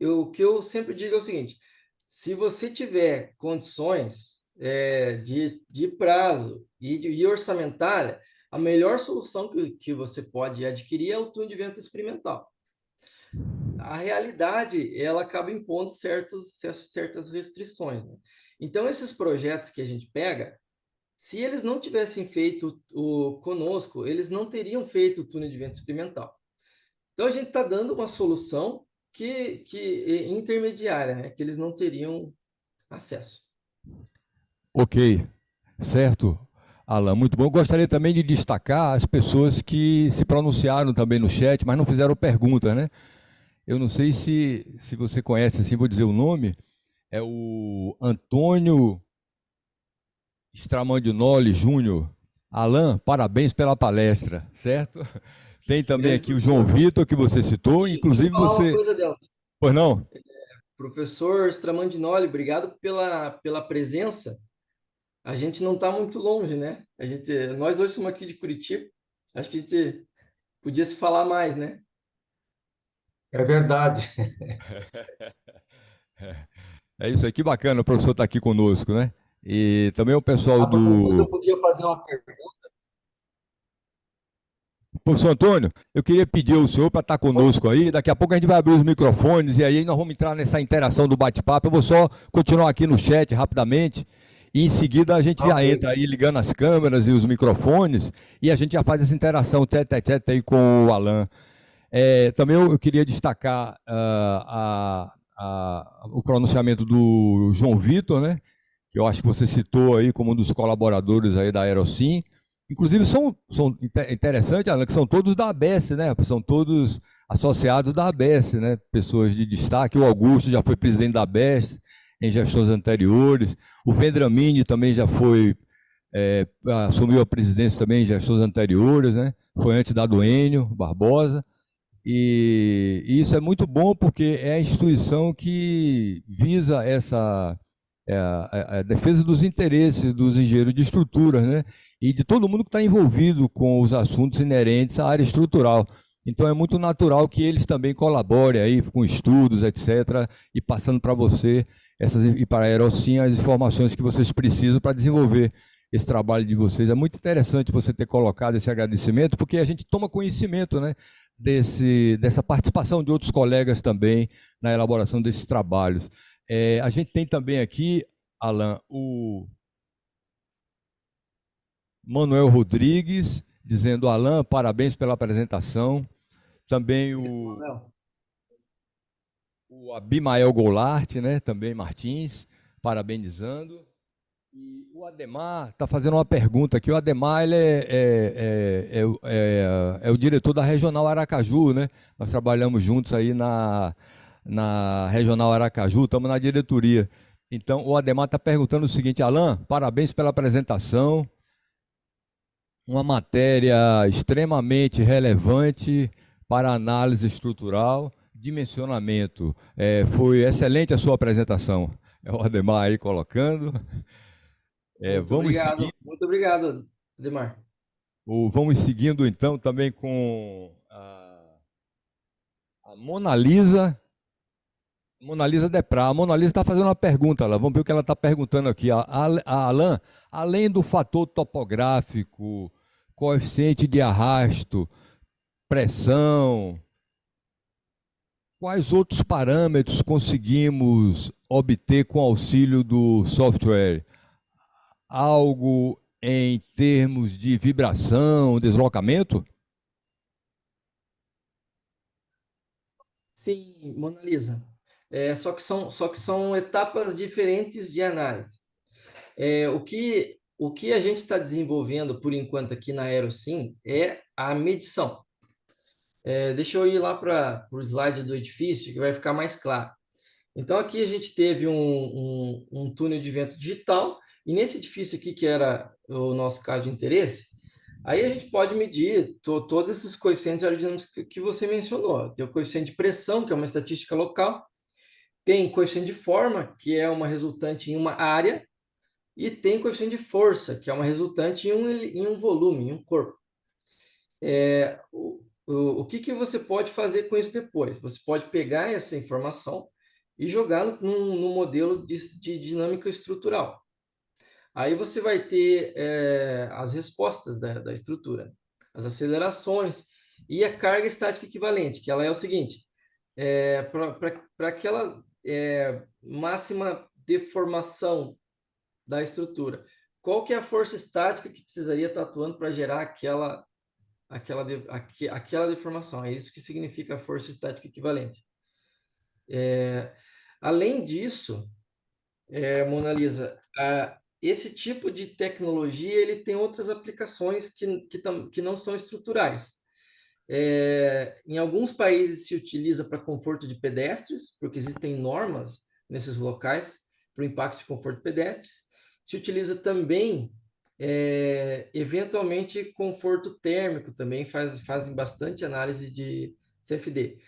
S2: O que eu sempre digo é o seguinte: se você tiver condições de prazo e orçamentária, a melhor solução que você pode adquirir é o túnel de vento experimental. A realidade ela acaba impondo certas restrições, né? Então, esses projetos que a gente pega, se eles não tivessem feito conosco, eles não teriam feito o túnel de vento experimental. Então, a gente está dando uma solução que é intermediária, né? Que eles não teriam acesso.
S1: Ok, certo, Alan, muito bom. Eu gostaria também de destacar as pessoas que se pronunciaram também no chat, mas não fizeram pergunta, né? Eu não sei se você conhece, assim, vou dizer o nome, é o Antônio Stramandinoli Júnior. Alan, parabéns pela palestra, certo? Tem também
S2: Grande
S1: aqui o João
S2: professor.
S1: Vitor, que você citou,
S2: Deixa eu
S1: inclusive
S2: falar uma
S1: você.
S2: coisa, Delcio.
S1: Pois não?
S2: Professor Stramandinoli, obrigado pela presença. A gente não está muito longe, né? Nós dois somos aqui de Curitiba. Acho que a gente podia se falar mais, né?
S3: É verdade.
S1: É isso aí, que bacana o professor estar aqui conosco, né? E também o pessoal
S3: Aproveitando,
S1: do.
S3: eu podia fazer uma pergunta.
S1: Professor Antônio, eu queria pedir ao senhor para estar conosco aí. Daqui a pouco a gente vai abrir os microfones e aí nós vamos entrar nessa interação do bate-papo. Eu vou só continuar aqui no chat rapidamente e em seguida a gente já
S3: Ok.
S1: entra aí ligando as câmeras e os microfones e a gente já faz essa interação tete a tete aí com o Alan. Também eu queria destacar o pronunciamento do João Vitor, né? Que eu acho que você citou aí como um dos colaboradores aí da Aerocim. Inclusive são interessantes, Alan, que são todos da ABS, né? São todos associados da ABS, né? Pessoas de destaque. O Augusto já foi presidente da ABS em gestões anteriores. O Vendramini também já foi, assumiu a presidência também em gestões anteriores, né? Foi antes da do Enio Barbosa. E isso é muito bom porque é a instituição que visa a defesa dos interesses dos engenheiros de estruturas, né? E de todo mundo que está envolvido com os assuntos inerentes à área estrutural. Então é muito natural que eles também colaborem aí com estudos, etc., e passando para você e para a Aerocim as informações que vocês precisam para desenvolver esse trabalho de vocês. É muito interessante você ter colocado esse agradecimento, porque a gente toma conhecimento, né, dessa participação de outros colegas também na elaboração desses trabalhos. A gente tem também aqui, Alan, Manuel Rodrigues, dizendo: Alan, parabéns pela apresentação. Também
S2: Manuel.
S1: o Abimael Goulart, né, também Martins, parabenizando. E o Ademar está fazendo uma pergunta aqui. O Ademar ele é o diretor da Regional Aracaju, né? Nós trabalhamos juntos aí na Regional Aracaju, estamos na diretoria. Então, o Ademar está perguntando o seguinte: Alan, parabéns pela apresentação. Uma matéria extremamente relevante para análise estrutural, dimensionamento. Foi excelente a sua apresentação. É o Ademar aí colocando. Vamos seguir.
S2: Muito obrigado, Ademar.
S1: Vamos seguindo então também com a Mona Lisa. Mona Lisa Deprá. A Mona Lisa está fazendo uma pergunta lá. Vamos ver o que ela está perguntando aqui. A Alan, além do fator topográfico, coeficiente de arrasto, pressão, quais outros parâmetros conseguimos obter com auxílio do software? Algo em termos de vibração, deslocamento?
S2: Sim, Mona Lisa. Só que são etapas diferentes de análise. O que a gente está desenvolvendo por enquanto aqui na AeroSim é a medição. Deixa eu ir lá para o slide do edifício, que vai ficar mais claro. Então, aqui a gente teve um túnel de vento digital, e nesse edifício aqui, que era o nosso caso de interesse, aí a gente pode medir todos esses coeficientes aerodinâmicos que você mencionou. Tem o coeficiente de pressão, que é uma estatística local, tem coeficiente de forma, que é uma resultante em uma área, e tem coeficiente de força, que é uma resultante em um volume, em um corpo. O que você pode fazer com isso depois? Você pode pegar essa informação e jogar no modelo de dinâmica estrutural. Aí você vai ter as respostas da estrutura, as acelerações e a carga estática equivalente, que ela é o seguinte: para aquela máxima deformação da estrutura, qual que é a força estática que precisaria estar atuando para gerar aquela deformação? É isso que significa a força estática equivalente. Além disso, Mona Lisa, esse tipo de tecnologia ele tem outras aplicações que não são estruturais. Em alguns países se utiliza para conforto de pedestres, porque existem normas nesses locais para o impacto de conforto de pedestres. Se utiliza também, eventualmente, conforto térmico, também fazem bastante análise de CFD.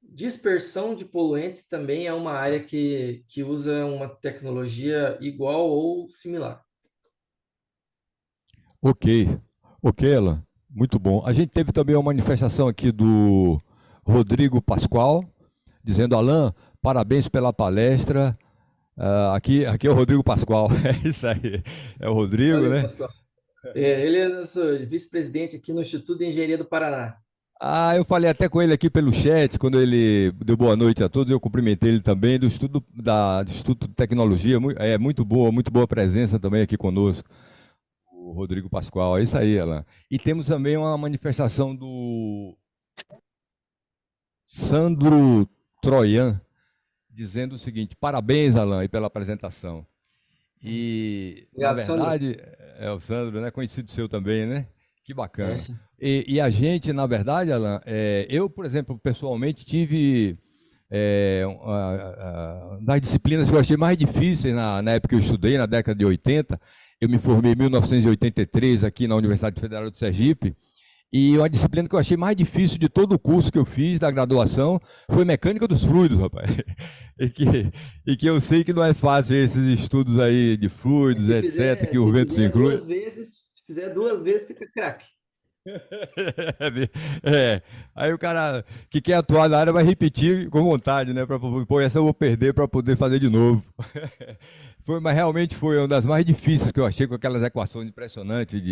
S2: Dispersão de poluentes também é uma área que usa uma tecnologia igual ou similar.
S1: Ok, Alan, muito bom. A gente teve também uma manifestação aqui do Rodrigo Pascoal, dizendo: Alan, parabéns pela palestra. Aqui é o Rodrigo Pascoal, é isso aí, é o Rodrigo,
S2: Valeu,
S1: né?
S2: Pascoal. Ele é nosso vice-presidente aqui no Instituto de Engenharia do Paraná.
S1: Eu falei até com ele aqui pelo chat, quando ele deu boa noite a todos, eu cumprimentei ele também, do Instituto de Tecnologia, muito boa presença também aqui conosco, o Rodrigo Pascoal, é isso aí, Alan. E temos também uma manifestação do Sandro Troian, dizendo o seguinte: parabéns, Alan, aí pela apresentação. E, na
S2: Obrigado, Sandro.
S1: verdade, o Sandro, né, conhecido seu também, né? Que bacana.
S2: Sim.
S1: E a gente, na verdade, Alan, eu, por exemplo, pessoalmente, tive das disciplinas que eu achei mais difíceis na época que eu estudei, na década de 80, eu me formei em 1983 aqui na Universidade Federal de Sergipe, e uma disciplina que eu achei mais difícil de todo o curso que eu fiz da graduação foi mecânica dos fluidos, rapaz. E que eu sei que não é fácil esses estudos aí de fluidos, etc., que o vento se inclui.
S2: Se fizer 2 vezes, fica craque.
S1: Aí o cara que quer atuar na área vai repetir com vontade, né? Pô, essa eu vou perder para poder fazer de novo. Mas realmente foi uma das mais difíceis que eu achei, com aquelas equações impressionantes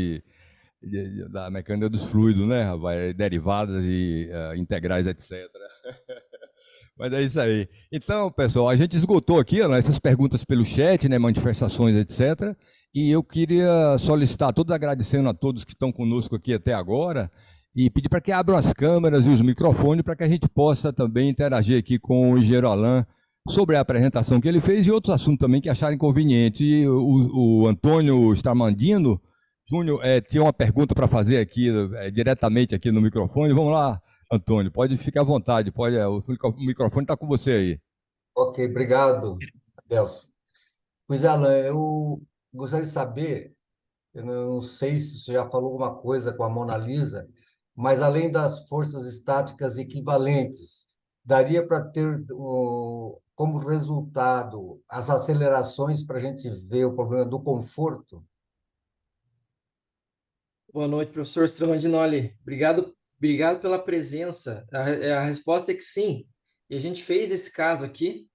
S1: da mecânica dos fluidos, né, rapaz? Derivadas e integrais, etc. Mas é isso aí. Então, pessoal, a gente esgotou aqui, né, essas perguntas pelo chat, né, manifestações, etc. E eu queria solicitar, todos agradecendo a todos que estão conosco aqui até agora, e pedir para que abram as câmeras e os microfones para que a gente possa também interagir aqui com o engenheiro Alain sobre a apresentação que ele fez e outros assuntos também que acharem conveniente. E o Antônio Starmandino Júnior tinha uma pergunta para fazer aqui, diretamente aqui no microfone. Vamos lá, Antônio, pode ficar à vontade, o microfone está com você aí.
S3: Ok, obrigado, Adelson. Pois, Alan, eu gostaria de saber, eu não sei se você já falou alguma coisa com a Mona Lisa, mas além das forças estáticas equivalentes, daria para ter como resultado as acelerações para a gente ver o problema do conforto?
S2: Boa noite, professor Stramandinoli. Obrigado pela presença. A resposta é que sim. E a gente fez esse caso aqui.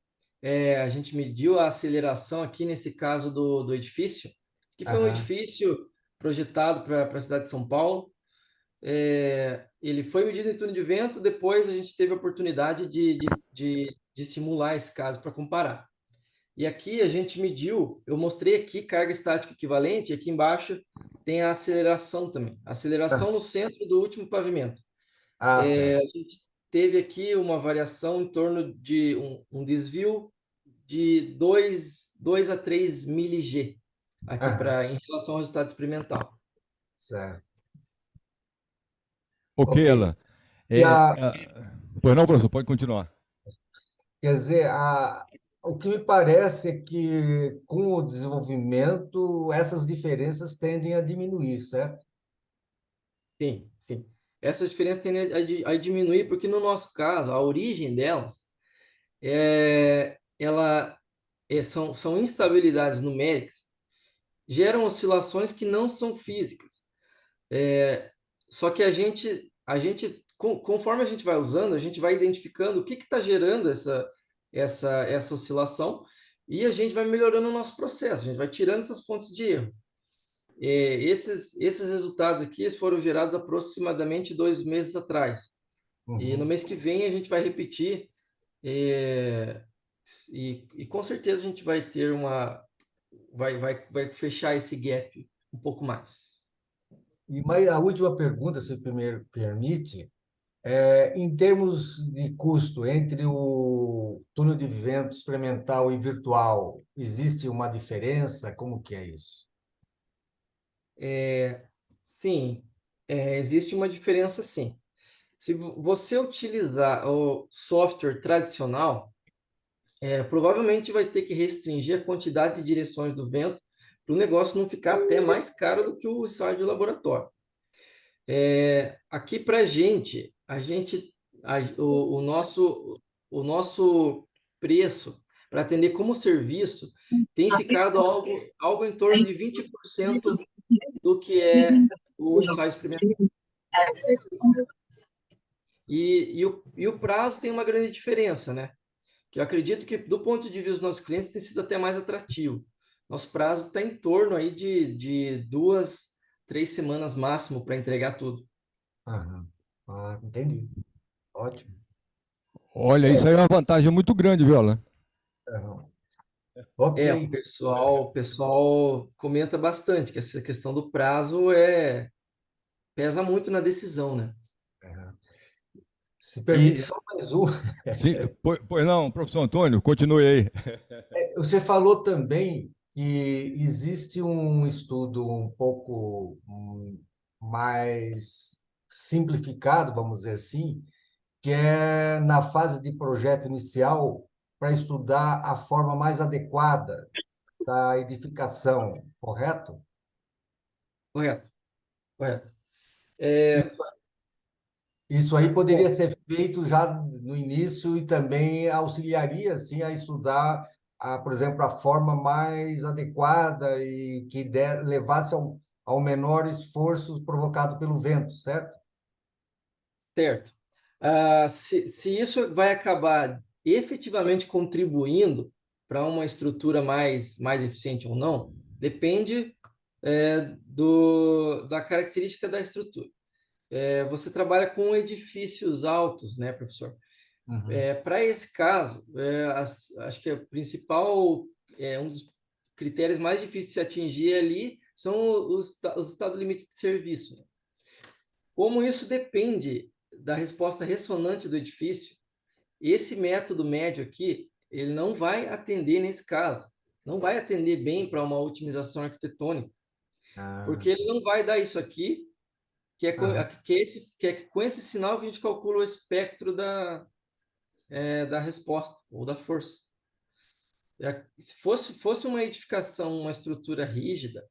S2: A gente mediu a aceleração aqui nesse caso do edifício, que foi um
S3: Aham,
S2: edifício projetado para a cidade de São Paulo. Ele foi medido em túnel de vento, depois a gente teve a oportunidade de simular esse caso para comparar. E aqui a gente mediu, eu mostrei aqui carga estática equivalente, e aqui embaixo tem a aceleração também. Aceleração no centro do último pavimento.
S3: ah, certo.
S2: A gente teve aqui uma variação em torno de um desvio de 2 a 3 milig aqui
S3: Aham,
S2: em relação ao resultado experimental.
S3: certo.
S1: Ok,
S3: Ok.
S1: Alan.
S3: E
S1: Pois não, professor, pode continuar.
S3: quer dizer, o que me parece é que com o desenvolvimento essas diferenças tendem a diminuir, certo?
S2: Sim, sim. Essas diferenças tendem a diminuir, porque no nosso caso, a origem delas são instabilidades numéricas, geram oscilações que não são físicas. Só que conforme a gente vai usando, a gente vai identificando o que está gerando essa oscilação e a gente vai melhorando o nosso processo, a gente vai tirando essas fontes de erro. Esses resultados aqui eles foram gerados aproximadamente 2 meses atrás. E no
S3: Uhum.
S2: mês que vem a gente vai repetir, é, e com certeza a gente vai ter vai fechar esse gap um pouco mais.
S3: E mas a última pergunta, se primeiro permite, em termos de custo entre o túnel de vento experimental e virtual, existe uma diferença? Como que é isso?
S2: Sim, existe uma diferença sim. Se você utilizar o software tradicional, provavelmente vai ter que restringir a quantidade de direções do vento para o negócio não ficar até mais caro do que o ensaio de laboratório. Aqui para a gente, o nosso preço para atender como serviço tem ficado algo em torno de 20% do que é o ensaio experimental. E o prazo tem uma grande diferença, né? Que eu acredito que, do ponto de vista dos nossos clientes, tem sido até mais atrativo. Nosso prazo está em torno aí de 2, 3 semanas máximo para entregar tudo.
S3: Aham. Ah, entendi. Ótimo.
S1: Olha,
S3: É,
S1: isso aí é uma vantagem muito grande, viu, Alan?
S3: aham. Ok.
S2: O pessoal comenta bastante que essa questão do prazo pesa muito na decisão, né?
S3: Aham. Se permite
S1: E,
S3: só mais um.
S1: sim, pois não, professor Antônio, continue aí.
S3: Você falou também que existe um estudo um pouco mais simplificado, vamos dizer assim, que é na fase de projeto inicial para estudar a forma mais adequada da edificação, correto?
S2: Correto, correto. É,
S3: Isso, isso aí poderia
S2: bom,
S3: ser feito já no início e também auxiliaria assim a estudar, por exemplo, a forma mais adequada e que levasse ao menor esforço provocado pelo vento, certo?
S2: certo. Se isso vai acabar efetivamente contribuindo para uma estrutura mais eficiente ou não, depende da característica da estrutura. Você trabalha com edifícios altos, né, professor?
S3: Uhum.
S2: Para esse caso, acho que a principal, um dos critérios mais difíceis de se atingir ali são os estados limites de serviço. Como isso depende da resposta ressonante do edifício, esse método médio aqui, ele não vai atender nesse caso. Não vai atender bem para uma otimização arquitetônica, porque ele não vai dar isso aqui, que é com esse sinal que a gente calcula o espectro da resposta ou da força. Se fosse uma edificação, uma estrutura rígida,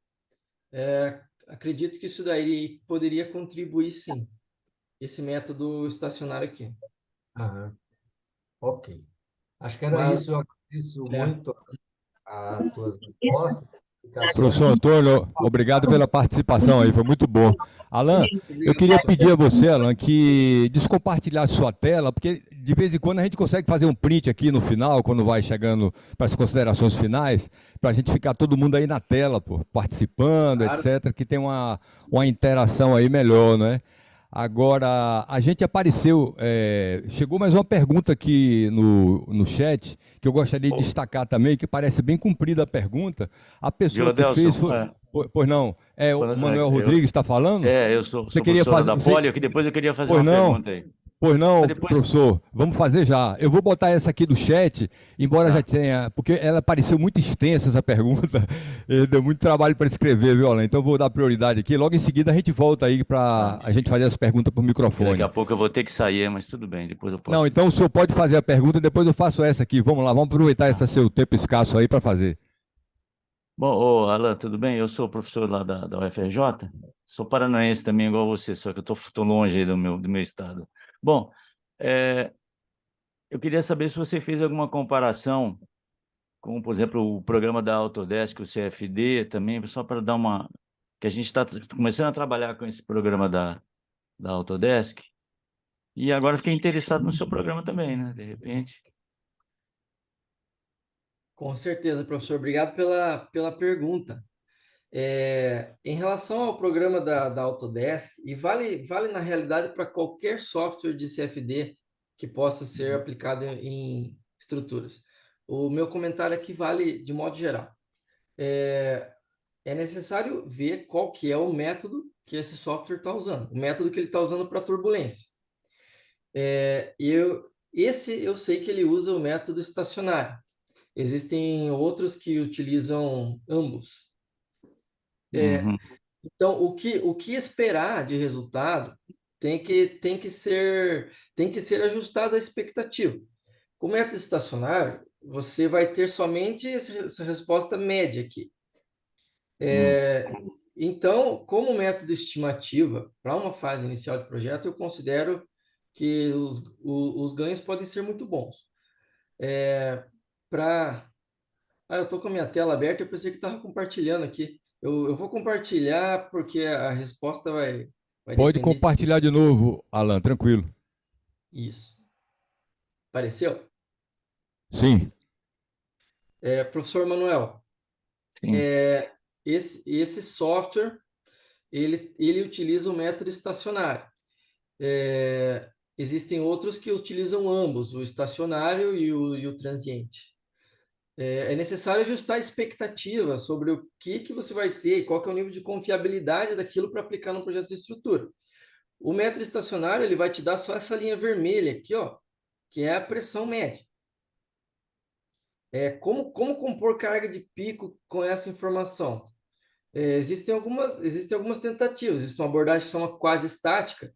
S2: acredito que isso daí poderia contribuir, sim, esse método estacionário aqui.
S3: Ok. Acho que era
S2: Mas,
S3: isso. Eu agradeço
S2: é,
S3: muito as tuas respostas,
S1: Professor
S3: explicações.
S1: Antônio, obrigado pela participação aí, foi muito bom. Alan, eu
S2: obrigado,
S1: queria
S2: professor.
S1: pedir a você, Alan, que descompartilhasse sua tela, porque de vez em quando a gente consegue fazer um print aqui no final, quando vai chegando para as considerações finais, para a gente ficar todo mundo aí na tela, pô, participando,
S2: Claro.
S1: etc., que tem uma interação aí melhor, não é? Agora, a gente apareceu, chegou mais uma pergunta aqui no chat, que eu gostaria de destacar também, que parece bem comprida a pergunta. A pessoa
S4: Viu,
S1: que fez
S4: Adelson?
S1: foi. Pois não, é o Manuel
S4: Eu,
S1: Rodrigues está falando?
S4: eu sou,
S1: Você
S4: sou
S1: queria
S4: professora
S1: fazer.
S4: da Poli, que depois eu queria fazer
S1: Pois
S4: uma
S1: não?
S4: pergunta aí.
S1: Pois não,
S4: Mas depois.
S1: professor, vamos fazer já. Eu vou botar essa aqui do chat, embora já tenha, porque ela pareceu muito extensa essa pergunta, e deu muito trabalho para escrever, viu, Alan? Então eu vou dar prioridade aqui. Logo em seguida a gente volta aí para a gente fazer as perguntas por
S4: Daqui
S1: microfone.
S4: a pouco eu vou ter que sair, mas tudo bem, depois eu posso.
S1: Não, então o senhor pode fazer a pergunta e depois eu faço essa aqui. Vamos lá, vamos aproveitar esse seu tempo escasso aí para fazer.
S4: Bom, ô, Alan, tudo bem? Eu sou professor lá da UFRJ, sou paranaense também, igual você, só que eu tô longe aí do meu estado. Bom, eu queria saber se você fez alguma comparação com, por exemplo, o programa da Autodesk, o CFD também, só para dar uma... que a gente está começando a trabalhar com esse programa da Autodesk, e agora fiquei interessado no seu programa também, né? De repente.
S2: Com certeza, professor. Obrigado pela pergunta. Em relação ao programa da Autodesk, e vale na realidade para qualquer software de CFD que possa ser aplicado em estruturas. O meu comentário aqui vale de modo geral. É necessário ver qual que é o método que esse software está usando, o método que ele está usando para turbulência. Eu sei que ele usa o método estacionário. Existem outros que utilizam ambos.
S4: Uhum.
S2: Então, o que esperar de resultado tem que ser ajustado à expectativa. Com o método estacionário, você vai ter somente essa resposta média aqui. Então, como método estimativa para uma fase inicial de projeto, eu considero que os ganhos podem ser muito bons. Eu estou com a minha tela aberta, eu pensei que estava compartilhando aqui. Eu vou compartilhar porque a resposta vai
S1: Pode
S2: depender disso.
S1: compartilhar de novo, Alan, tranquilo.
S2: Isso. Apareceu?
S1: Sim.
S2: Professor Manuel,
S4: Sim.
S2: esse software, ele utiliza o método estacionário. Existem outros que utilizam ambos, o estacionário e o transiente. É necessário ajustar a expectativa sobre o que você vai ter e qual que é o nível de confiabilidade daquilo para aplicar no projeto de estrutura. O método estacionário ele vai te dar só essa linha vermelha aqui, ó, que é a pressão média. Como compor carga de pico com essa informação? Existem algumas tentativas. Existe uma abordagem que chama quase estática.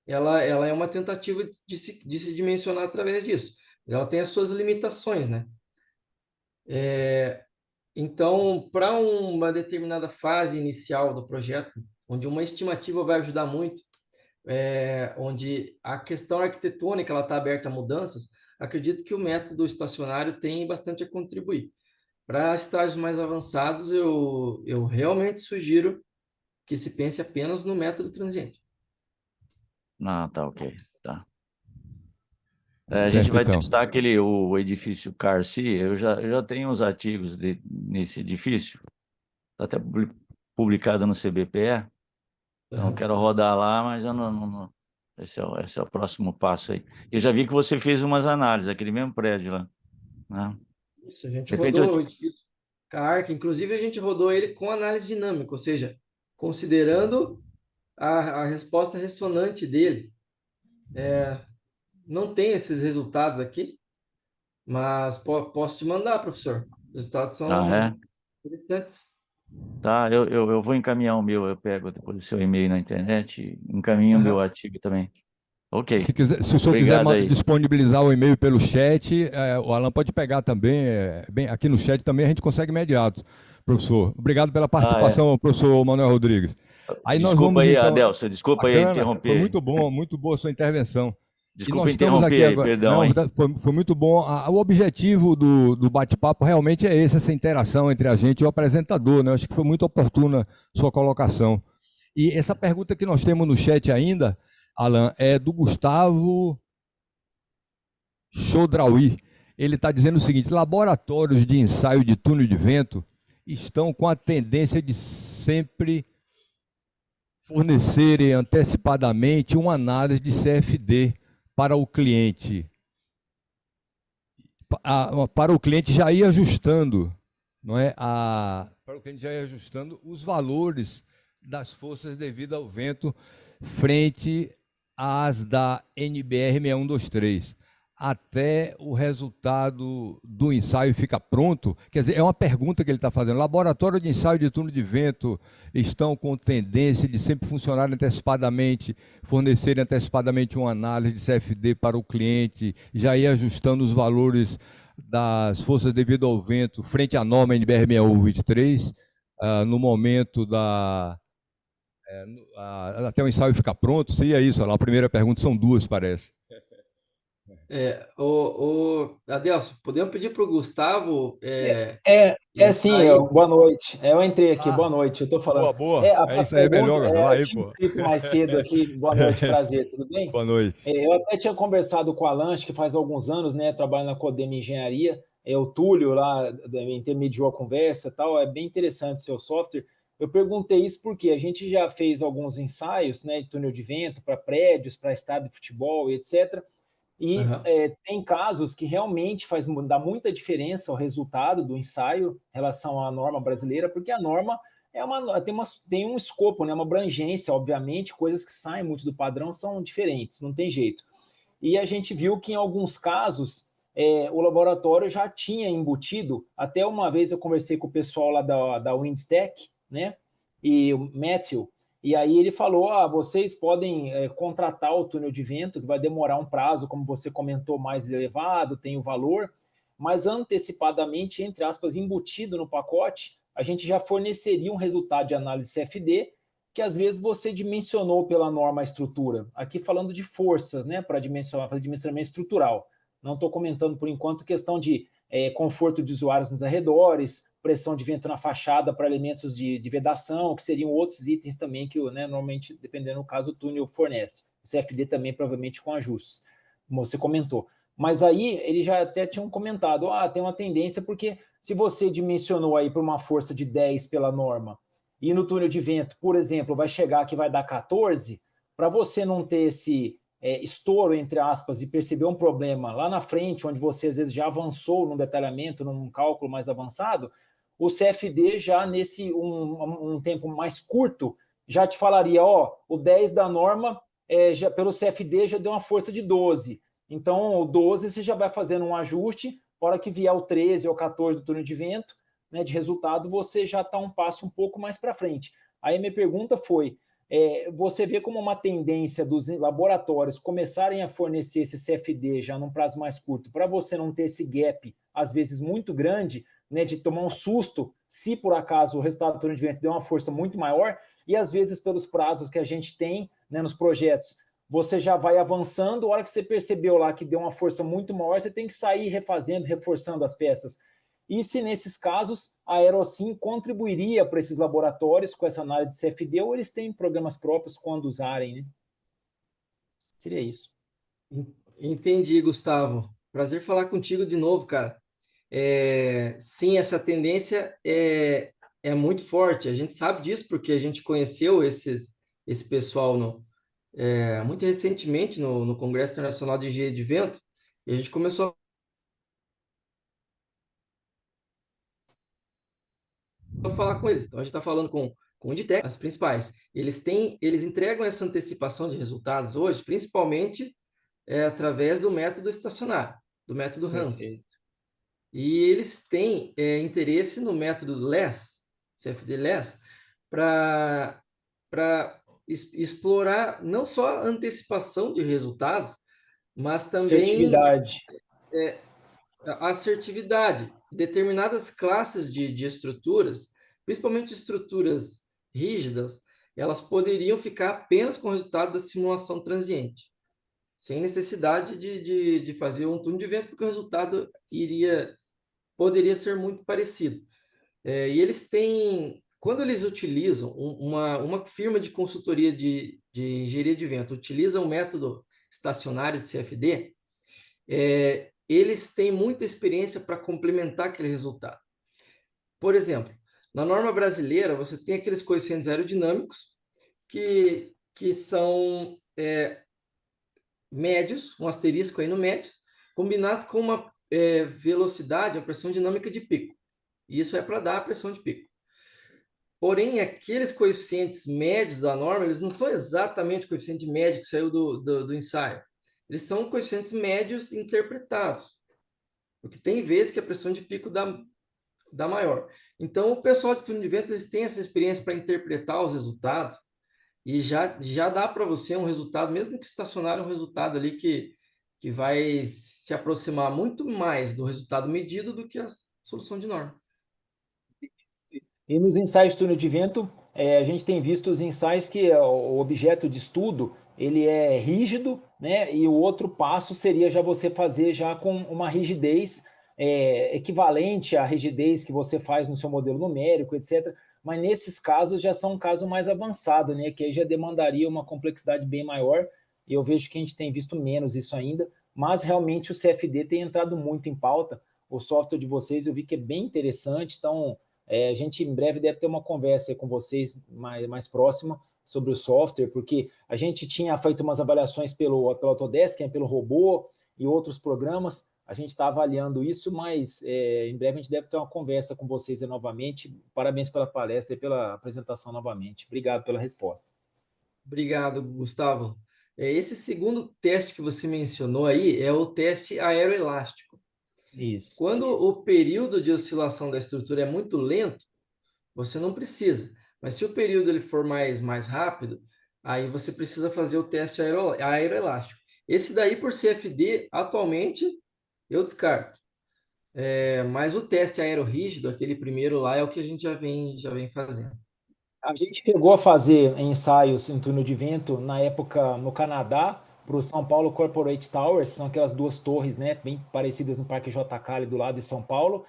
S2: Ela é uma tentativa de se dimensionar através disso. Ela tem as suas limitações, né? Então, para uma determinada fase inicial do projeto, onde uma estimativa vai ajudar muito, onde a questão arquitetônica está aberta a mudanças, acredito que o método estacionário tem bastante a contribuir. Para estágios mais avançados, eu realmente sugiro que se pense apenas no método transiente.
S4: Ah, tá, ok. Tá. A gente
S1: Certo,
S4: vai
S1: então.
S4: testar o edifício Carci. Eu já tenho uns artigos nesse edifício, está até publicado no CBPE. Então, eu quero rodar lá, mas eu não. Esse é o próximo passo aí. Eu já vi que você fez umas análises, aquele mesmo prédio lá, né?
S2: Isso, a gente
S4: De repente,
S2: rodou o edifício. com a Arca. Inclusive, a gente rodou ele com análise dinâmica, ou seja, considerando a resposta ressonante dele. Não tem esses resultados aqui, mas posso te mandar, professor. Os resultados
S4: Ah,
S2: são
S4: é?
S2: interessantes.
S4: Tá, eu vou encaminhar o meu, eu pego depois o seu e-mail na internet e encaminho o meu
S2: Aham.
S4: artigo também. Ok,
S1: Se o senhor quiser
S4: obrigado aí.
S1: disponibilizar o e-mail pelo chat, o Alan pode pegar também. Aqui no chat também a gente consegue imediato, professor. Obrigado pela
S4: Ah, é.
S1: participação, professor Manuel Rodrigues. Aí nós
S4: Desculpa
S1: vamos
S4: aí,
S1: então.
S4: Adelson, desculpa aí
S1: Bacana, foi
S4: interromper.
S1: muito boa a sua intervenção. E
S4: Desculpa
S1: nós estamos aqui
S4: interromper aí,
S1: agora.
S4: perdão,
S1: Não,
S4: hein?
S1: foi muito bom. O objetivo do bate-papo realmente é esse, essa interação entre a gente e o apresentador, né? Eu acho que foi muito oportuna sua colocação. E essa pergunta que nós temos no chat ainda, Alan, é do Gustavo Chodraui. Ele está dizendo o seguinte: laboratórios de ensaio de túnel de vento estão com a tendência de sempre fornecerem antecipadamente uma análise de CFD para o cliente, para o cliente já ir ajustando, não é? Para o cliente já ir ajustando os valores das forças devido ao vento frente às da NBR 6123. Até o resultado do ensaio fica pronto? Quer dizer, é uma pergunta que ele está fazendo. Laboratório de ensaio de túnel de vento estão com tendência de sempre funcionar antecipadamente, fornecerem antecipadamente uma análise de CFD para o cliente, já ir ajustando os valores das forças devido ao vento frente à norma NBR 6123, no momento até o ensaio ficar pronto. Seria isso, a primeira pergunta, são duas, parece.
S2: Adelson, podemos pedir para o Gustavo
S5: Sim,
S2: entrar aí?
S5: boa noite. Eu entrei aqui,
S1: Ah,
S5: boa noite. Eu estou falando.
S1: boa.
S5: A
S1: Isso aí é
S5: pergunta,
S1: melhor. Vai
S5: eu
S1: aí,
S5: tinha
S1: pô.
S5: feito mais cedo aqui. Boa noite, prazer, tudo bem?
S1: Boa noite.
S5: Eu até tinha conversado com o Alan, acho que faz alguns anos, né? Trabalho na Codema Engenharia. O Túlio lá intermediou a conversa e tal. É bem interessante o seu software. Eu perguntei isso porque a gente já fez alguns ensaios, né, de túnel de vento para prédios, para estádio de futebol e etc. E
S2: Aham.
S5: tem casos que realmente dá muita diferença o resultado do ensaio em relação à norma brasileira, porque a norma tem um escopo, né, uma abrangência, obviamente, coisas que saem muito do padrão são diferentes, não tem jeito. E a gente viu que em alguns casos o laboratório já tinha embutido, até uma vez eu conversei com o pessoal lá da Windtech, né, e o Matthew, e aí ele falou, vocês podem contratar o túnel de vento, que vai demorar um prazo, como você comentou, mais elevado, tem o valor, mas antecipadamente, entre aspas, embutido no pacote, a gente já forneceria um resultado de análise CFD, que às vezes você dimensionou pela norma a estrutura. Aqui falando de forças, né, para fazer dimensionamento estrutural. Não estou comentando, por enquanto, questão de conforto de usuários nos arredores, pressão de vento na fachada para elementos de vedação, que seriam outros itens também que, né, normalmente, dependendo do caso, o túnel fornece. O CFD também, provavelmente, com ajustes, como você comentou. Mas aí, ele já até tinham comentado, tem uma tendência, porque se você dimensionou aí para uma força de 10 pela norma, e no túnel de vento, por exemplo, vai chegar que vai dar 14, para você não ter esse estouro, entre aspas, e perceber um problema lá na frente, onde você às vezes já avançou num detalhamento, num cálculo mais avançado, o CFD já nesse um tempo mais curto, já te falaria, o 10 da norma, já, pelo CFD já deu uma força de 12. Então, o 12 você já vai fazendo um ajuste, na hora que vier o 13 ou 14 do túnel de vento, né, de resultado, você já está um passo um pouco mais para frente. Aí minha pergunta foi, você vê como uma tendência dos laboratórios começarem a fornecer esse CFD já num prazo mais curto, para você não ter esse gap, às vezes muito grande, né, de tomar um susto, se por acaso o resultado do túnel de vento deu uma força muito maior, e às vezes pelos prazos que a gente tem, né, nos projetos, você já vai avançando, a hora que você percebeu lá que deu uma força muito maior, você tem que sair refazendo, reforçando as peças. E se nesses casos a Aerocim contribuiria para esses laboratórios com essa análise de CFD, ou eles têm programas próprios quando usarem, né? Seria isso.
S2: Entendi, Gustavo. Prazer falar contigo de novo, cara. Sim, essa tendência é muito forte. A gente sabe disso porque a gente conheceu esse pessoal muito recentemente no Congresso Internacional de Engenharia de Vento, e a gente começou só falar com eles. Então, a gente está falando com o Inditec, as principais. Eles entregam essa antecipação de resultados hoje, principalmente através do método estacionário, do método Hans.
S5: Perfeito.
S2: E eles têm interesse no método LESS, CFD-LESS, para explorar não só a antecipação de resultados, mas também
S5: Assertividade.
S2: a assertividade. Determinadas classes de estruturas, principalmente estruturas rígidas, elas poderiam ficar apenas com o resultado da simulação transiente, sem necessidade de fazer um túnel de vento, porque o resultado poderia ser muito parecido. E eles têm, quando eles utilizam uma firma de consultoria de engenharia de vento, utiliza um método estacionário de CFD, eles têm muita experiência para complementar aquele resultado. Por exemplo, na norma brasileira, você tem aqueles coeficientes aerodinâmicos que são médios, um asterisco aí no médio, combinados com uma velocidade, a pressão dinâmica de pico. Isso é para dar a pressão de pico. Porém, aqueles coeficientes médios da norma, eles não são exatamente o coeficiente médio que saiu do ensaio. Eles são coeficientes médios interpretados. Porque tem vezes que a pressão de pico dá maior. Então, o pessoal de túnel de vento, eles têm essa experiência para interpretar os resultados e já dá para você um resultado, mesmo que estacionário, um resultado ali que vai se aproximar muito mais do resultado medido do que a solução de norma.
S5: E nos ensaios de túnel de vento, a gente tem visto os ensaios que o objeto de estudo ele é rígido, né? E o outro passo seria já você fazer já com uma rigidez equivalente à rigidez que você faz no seu modelo numérico, etc. Mas nesses casos já são um caso mais avançado, né? Que aí já demandaria uma complexidade bem maior. E eu vejo que a gente tem visto menos isso ainda, mas realmente o CFD tem entrado muito em pauta. O software de vocês eu vi que é bem interessante, então a gente em breve deve ter uma conversa com vocês mais próxima sobre o software, porque a gente tinha feito umas avaliações pelo Autodesk, pelo robô e outros programas, a gente está avaliando isso, mas em breve a gente deve ter uma conversa com vocês novamente. Parabéns pela palestra e pela apresentação novamente. Obrigado pela resposta.
S2: Obrigado, Gustavo. Esse segundo teste que você mencionou aí é o teste aeroelástico.
S5: Isso.
S2: Quando o período de oscilação da estrutura é muito lento, você não precisa. Mas se o período ele for mais rápido, aí você precisa fazer o teste aeroelástico. Esse daí, por CFD, atualmente, eu descarto. Mas o teste aerorrígido, aquele primeiro lá, é o que a gente já vem fazendo.
S5: A gente chegou a fazer ensaios em túnel de vento na época no Canadá, para o São Paulo Corporate Towers, são aquelas duas torres, né, bem parecidas no Parque JK ali do lado de São Paulo.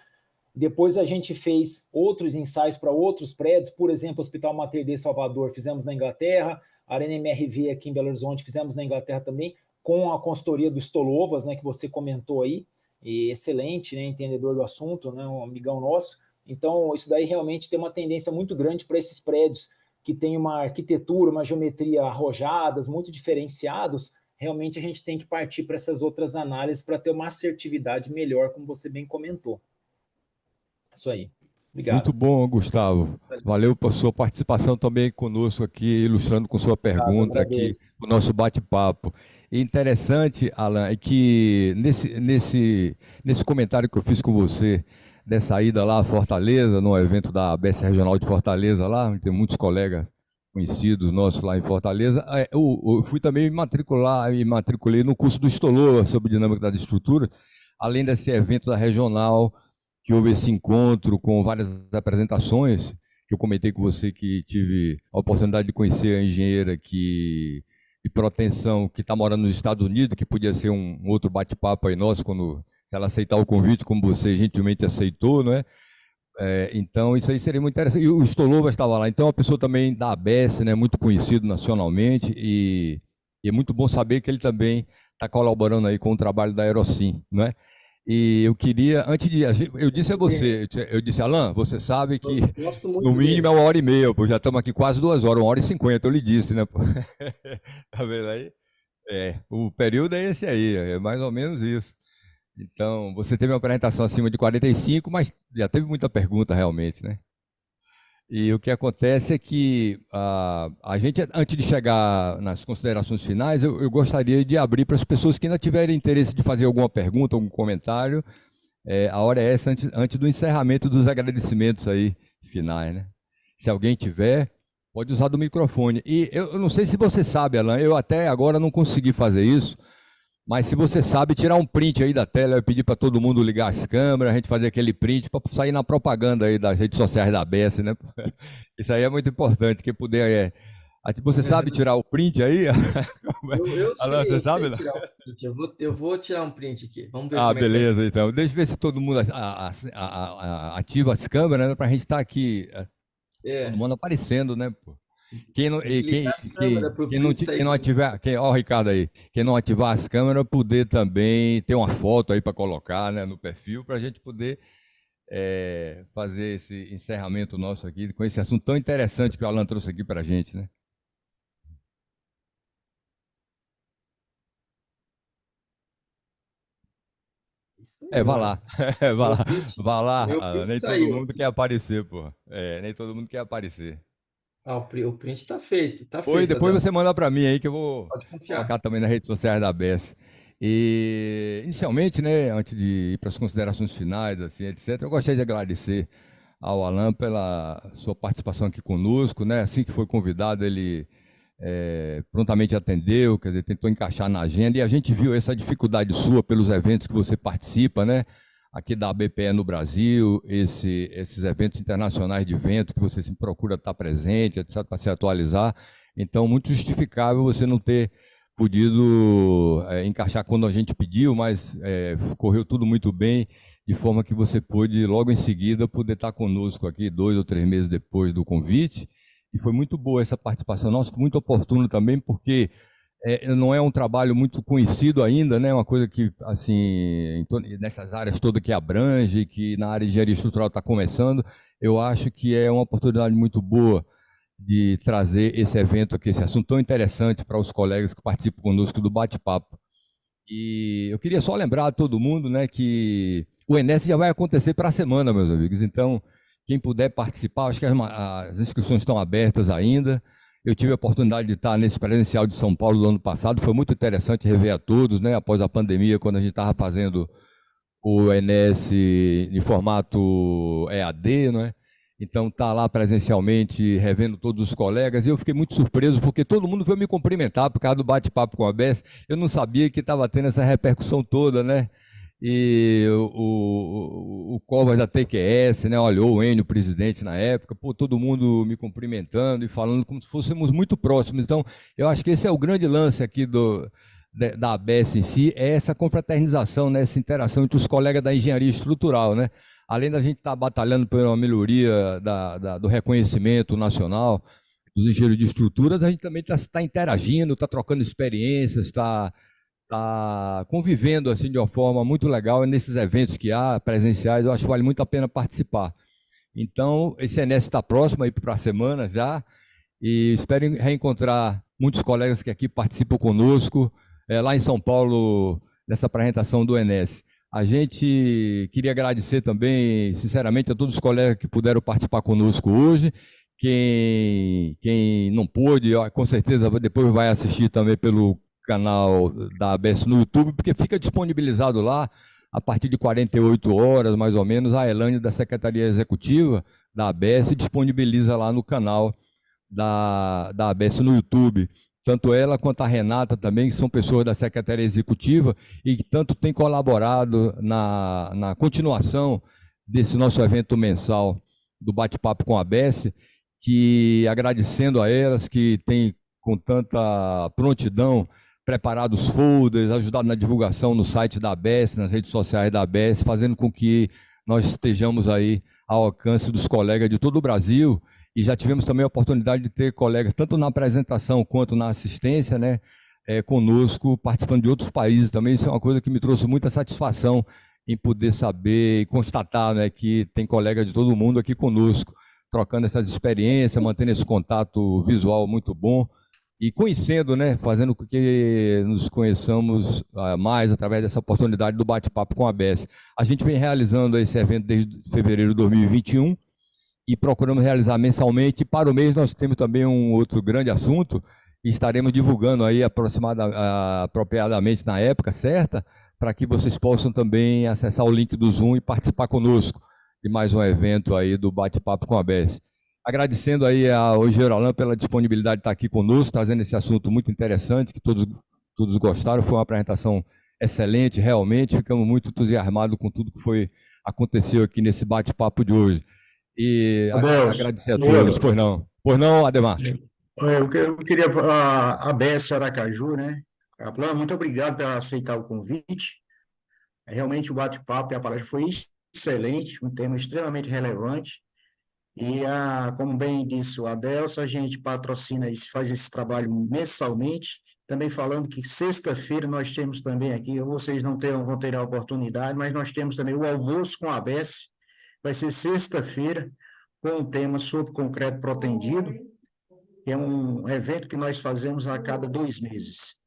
S5: Depois a gente fez outros ensaios para outros prédios, por exemplo, o Hospital Mater Dei Salvador, fizemos na Inglaterra, a Arena MRV aqui em Belo Horizonte, fizemos na Inglaterra também, com a consultoria do Stolovas, né, que você comentou aí, e excelente, né, entendedor do assunto, né, um amigão nosso. Então, isso daí realmente tem uma tendência muito grande para esses prédios que têm uma arquitetura, uma geometria arrojadas, muito diferenciados. Realmente a gente tem que partir para essas outras análises para ter uma assertividade melhor, como você bem comentou. Isso aí. Obrigado.
S1: Muito bom, Gustavo. Valeu por sua participação também conosco aqui, ilustrando com sua pergunta aqui o nosso bate-papo. E interessante, Alan, é que nesse comentário que eu fiz com você, dessa ida lá a Fortaleza, no evento da ABS Regional de Fortaleza lá, tem muitos colegas conhecidos nossos lá em Fortaleza, eu fui também me matriculei no curso do Stolova sobre dinâmica das estruturas, além desse evento da Regional, que houve esse encontro com várias apresentações, que eu comentei com você que tive a oportunidade de conhecer a engenheira de proteção que está morando nos Estados Unidos, que podia ser um outro bate-papo aí nosso, se ela aceitar o convite, como você gentilmente aceitou, né? Então, isso aí seria muito interessante. E o Stolova estava lá, então, uma pessoa também da ABS, né, muito conhecido nacionalmente, e é muito bom saber que ele também está colaborando aí com o trabalho da Aerocim, né? E eu queria, eu disse a você, eu disse, Alan, você sabe que no mínimo é 1h30, pô, já estamos aqui quase 2 horas, 1h50, eu lhe disse, né? Pô? Tá vendo aí? O período é esse aí, é mais ou menos isso. Então, você teve uma apresentação acima de 45, mas já teve muita pergunta realmente, né? E o que acontece é que a gente, antes de chegar nas considerações finais, eu gostaria de abrir para as pessoas que ainda tiverem interesse de fazer alguma pergunta, algum comentário. A hora é essa, antes do encerramento dos agradecimentos aí finais, né? Se alguém tiver, pode usar do microfone. E eu não sei se você sabe, Alan, eu até agora não consegui fazer isso, mas se você sabe, tirar um print aí da tela, eu pedi para todo mundo ligar as câmeras, a gente fazer aquele print para sair na propaganda aí das redes sociais da ABS, né? Isso aí é muito importante, quem puder. Você sabe tirar o print aí?
S2: Eu
S1: Alan, você
S2: sei,
S1: sabe?
S2: sei tirar um print. Eu vou tirar um print aqui. Vamos ver
S1: Ah,
S2: como é que vai
S1: beleza,
S2: ficar.
S1: então. Deixa eu ver se todo mundo ativa as câmeras, né, para a gente estar aqui, todo
S2: É,
S1: mundo aparecendo, né, pô? Quem não,
S2: tem que ligar as câmeras para o print
S1: quem
S2: sair
S1: não
S2: bonito.
S1: ativar, ó, o Ricardo aí, quem não ativar as câmeras, poder também ter uma foto aí para colocar, né, no perfil, para a gente poder fazer esse encerramento nosso aqui, com esse assunto tão interessante que o Alan trouxe aqui para a gente, né?
S2: Isso aí,
S1: Vá
S2: ó.
S1: lá, vá
S2: Meu
S1: lá,
S2: print,
S1: vá lá,
S2: meu
S1: Alan.
S2: print
S1: Nem todo
S2: saiu
S1: mundo quer
S2: aqui.
S1: aparecer, pô. Nem todo mundo quer aparecer.
S2: Ah, o print tá
S1: Oi,
S2: feito,
S1: depois
S2: Adel.
S1: você manda para mim aí que eu vou
S2: Pode confiar.
S1: colocar também nas redes sociais da ABS. E, inicialmente, né, antes de ir para as considerações finais, assim, etc., eu gostaria de agradecer ao Alan pela sua participação aqui conosco, né? Assim que foi convidado, ele prontamente atendeu, quer dizer, tentou encaixar na agenda, e a gente viu essa dificuldade sua pelos eventos que você participa, né? Aqui da ABPE no Brasil, esses eventos internacionais de vento que você sempre procura estar presente, etc., para se atualizar. Então, muito justificável você não ter podido encaixar quando a gente pediu, mas correu tudo muito bem, de forma que você pôde, logo em seguida, poder estar conosco aqui 2 ou 3 meses depois do convite. E foi muito boa essa participação nossa, muito oportuno também, porque não é um trabalho muito conhecido ainda, né? Uma coisa que, assim, nessas áreas todas que abrange, que na área de engenharia estrutural está começando, eu acho que é uma oportunidade muito boa de trazer esse evento aqui, esse assunto tão interessante para os colegas que participam conosco do bate-papo. E eu queria só lembrar a todo mundo, né, que o Enes já vai acontecer para a semana, meus amigos. Então, quem puder participar, acho que as inscrições estão abertas ainda. Eu tive a oportunidade de estar nesse presencial de São Paulo do ano passado, foi muito interessante rever a todos, né, após a pandemia, quando a gente estava fazendo o Enes em formato EAD, não é? Então, tá lá presencialmente, revendo todos os colegas, e eu fiquei muito surpreso, porque todo mundo foi me cumprimentar por causa do bate-papo com a Bess. Eu não sabia que estava tendo essa repercussão toda, né? E o Covas da TQS, né? Olha, o Enio, o presidente na época, pô, todo mundo me cumprimentando e falando como se fôssemos muito próximos. Então, eu acho que esse é o grande lance aqui da ABS em si, é essa confraternização, né? Essa interação entre os colegas da engenharia estrutural, né? Além da gente estar batalhando pela melhoria do reconhecimento nacional dos engenheiros de estruturas, a gente também está interagindo, está trocando experiências, está convivendo assim de uma forma muito legal nesses eventos que há presenciais. Eu acho que vale muito a pena participar. Então, esse Enes está próximo aí para a semana já, e espero reencontrar muitos colegas que aqui participam conosco, lá em São Paulo, nessa apresentação do Enes. A gente queria agradecer também, sinceramente, a todos os colegas que puderam participar conosco hoje. Quem não pôde, com certeza depois vai assistir também pelo canal da ABS no YouTube, porque fica disponibilizado lá, a partir de 48 horas, mais ou menos, a Elane da Secretaria Executiva da ABS disponibiliza lá no canal da ABS no YouTube. Tanto ela quanto a Renata também, que são pessoas da Secretaria Executiva e que tanto têm colaborado na continuação desse nosso evento mensal do Bate-Papo com a ABS, que agradecendo a elas que têm com tanta prontidão preparado os folders, ajudado na divulgação no site da ABS, nas redes sociais da ABS, fazendo com que nós estejamos aí ao alcance dos colegas de todo o Brasil. E já tivemos também a oportunidade de ter colegas, tanto na apresentação quanto na assistência, né, conosco, participando de outros países também. Isso é uma coisa que me trouxe muita satisfação em poder saber e constatar, né, que tem colegas de todo mundo aqui conosco, trocando essas experiências, mantendo esse contato visual muito bom e conhecendo, né, fazendo com que nos conheçamos mais através dessa oportunidade do bate-papo com a ABS. A gente vem realizando esse evento desde fevereiro de 2021, e procuramos realizar mensalmente. Para o mês nós temos também um outro grande assunto e estaremos divulgando aí apropriadamente na época certa, para que vocês possam também acessar o link do Zoom e participar conosco de mais um evento aí do Bate-Papo com a ABS. Agradecendo aí ao engenheiro Alain pela disponibilidade de estar aqui conosco, trazendo esse assunto muito interessante, que todos gostaram. Foi uma apresentação excelente, realmente. Ficamos muito entusiasmados com tudo que aconteceu aqui nesse bate-papo de hoje. E agradecer a todos. Pois não, Ademar?
S6: Eu queria a ABS Aracaju, né? Caplan, muito obrigado por aceitar o convite. Realmente o bate-papo e a palestra foi excelente, um tema extremamente relevante. E, como bem disse o Adelson, a gente patrocina e faz esse trabalho mensalmente. Também falando que sexta-feira nós temos também aqui, vocês não vão ter a oportunidade, mas nós temos também o almoço com a ABS. Vai ser sexta-feira, com o tema sobre concreto protendido, que é um evento que nós fazemos a cada 2 meses.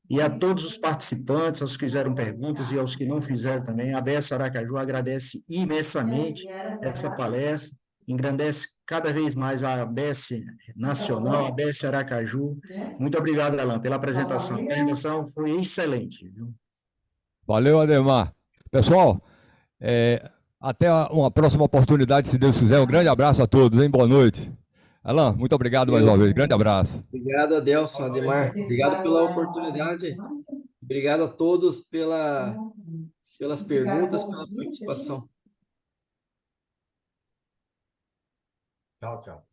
S6: E a todos os participantes, aos que fizeram perguntas e aos que não fizeram também, a ABS Aracaju agradece imensamente essa palestra, engrandece cada vez mais a ABS Nacional, a ABS Aracaju. Muito obrigado, Alain, pela apresentação. A apresentação foi excelente. Viu?
S1: Valeu, Ademar. Pessoal, até uma próxima oportunidade, se Deus quiser. Um grande abraço a todos, hein? Boa noite. Alain, muito obrigado mais uma vez. Grande abraço.
S2: Obrigado, Adelson, Ademar. Obrigado pela oportunidade. Obrigado a todos pelas perguntas, pela participação.
S3: Tchau, tchau.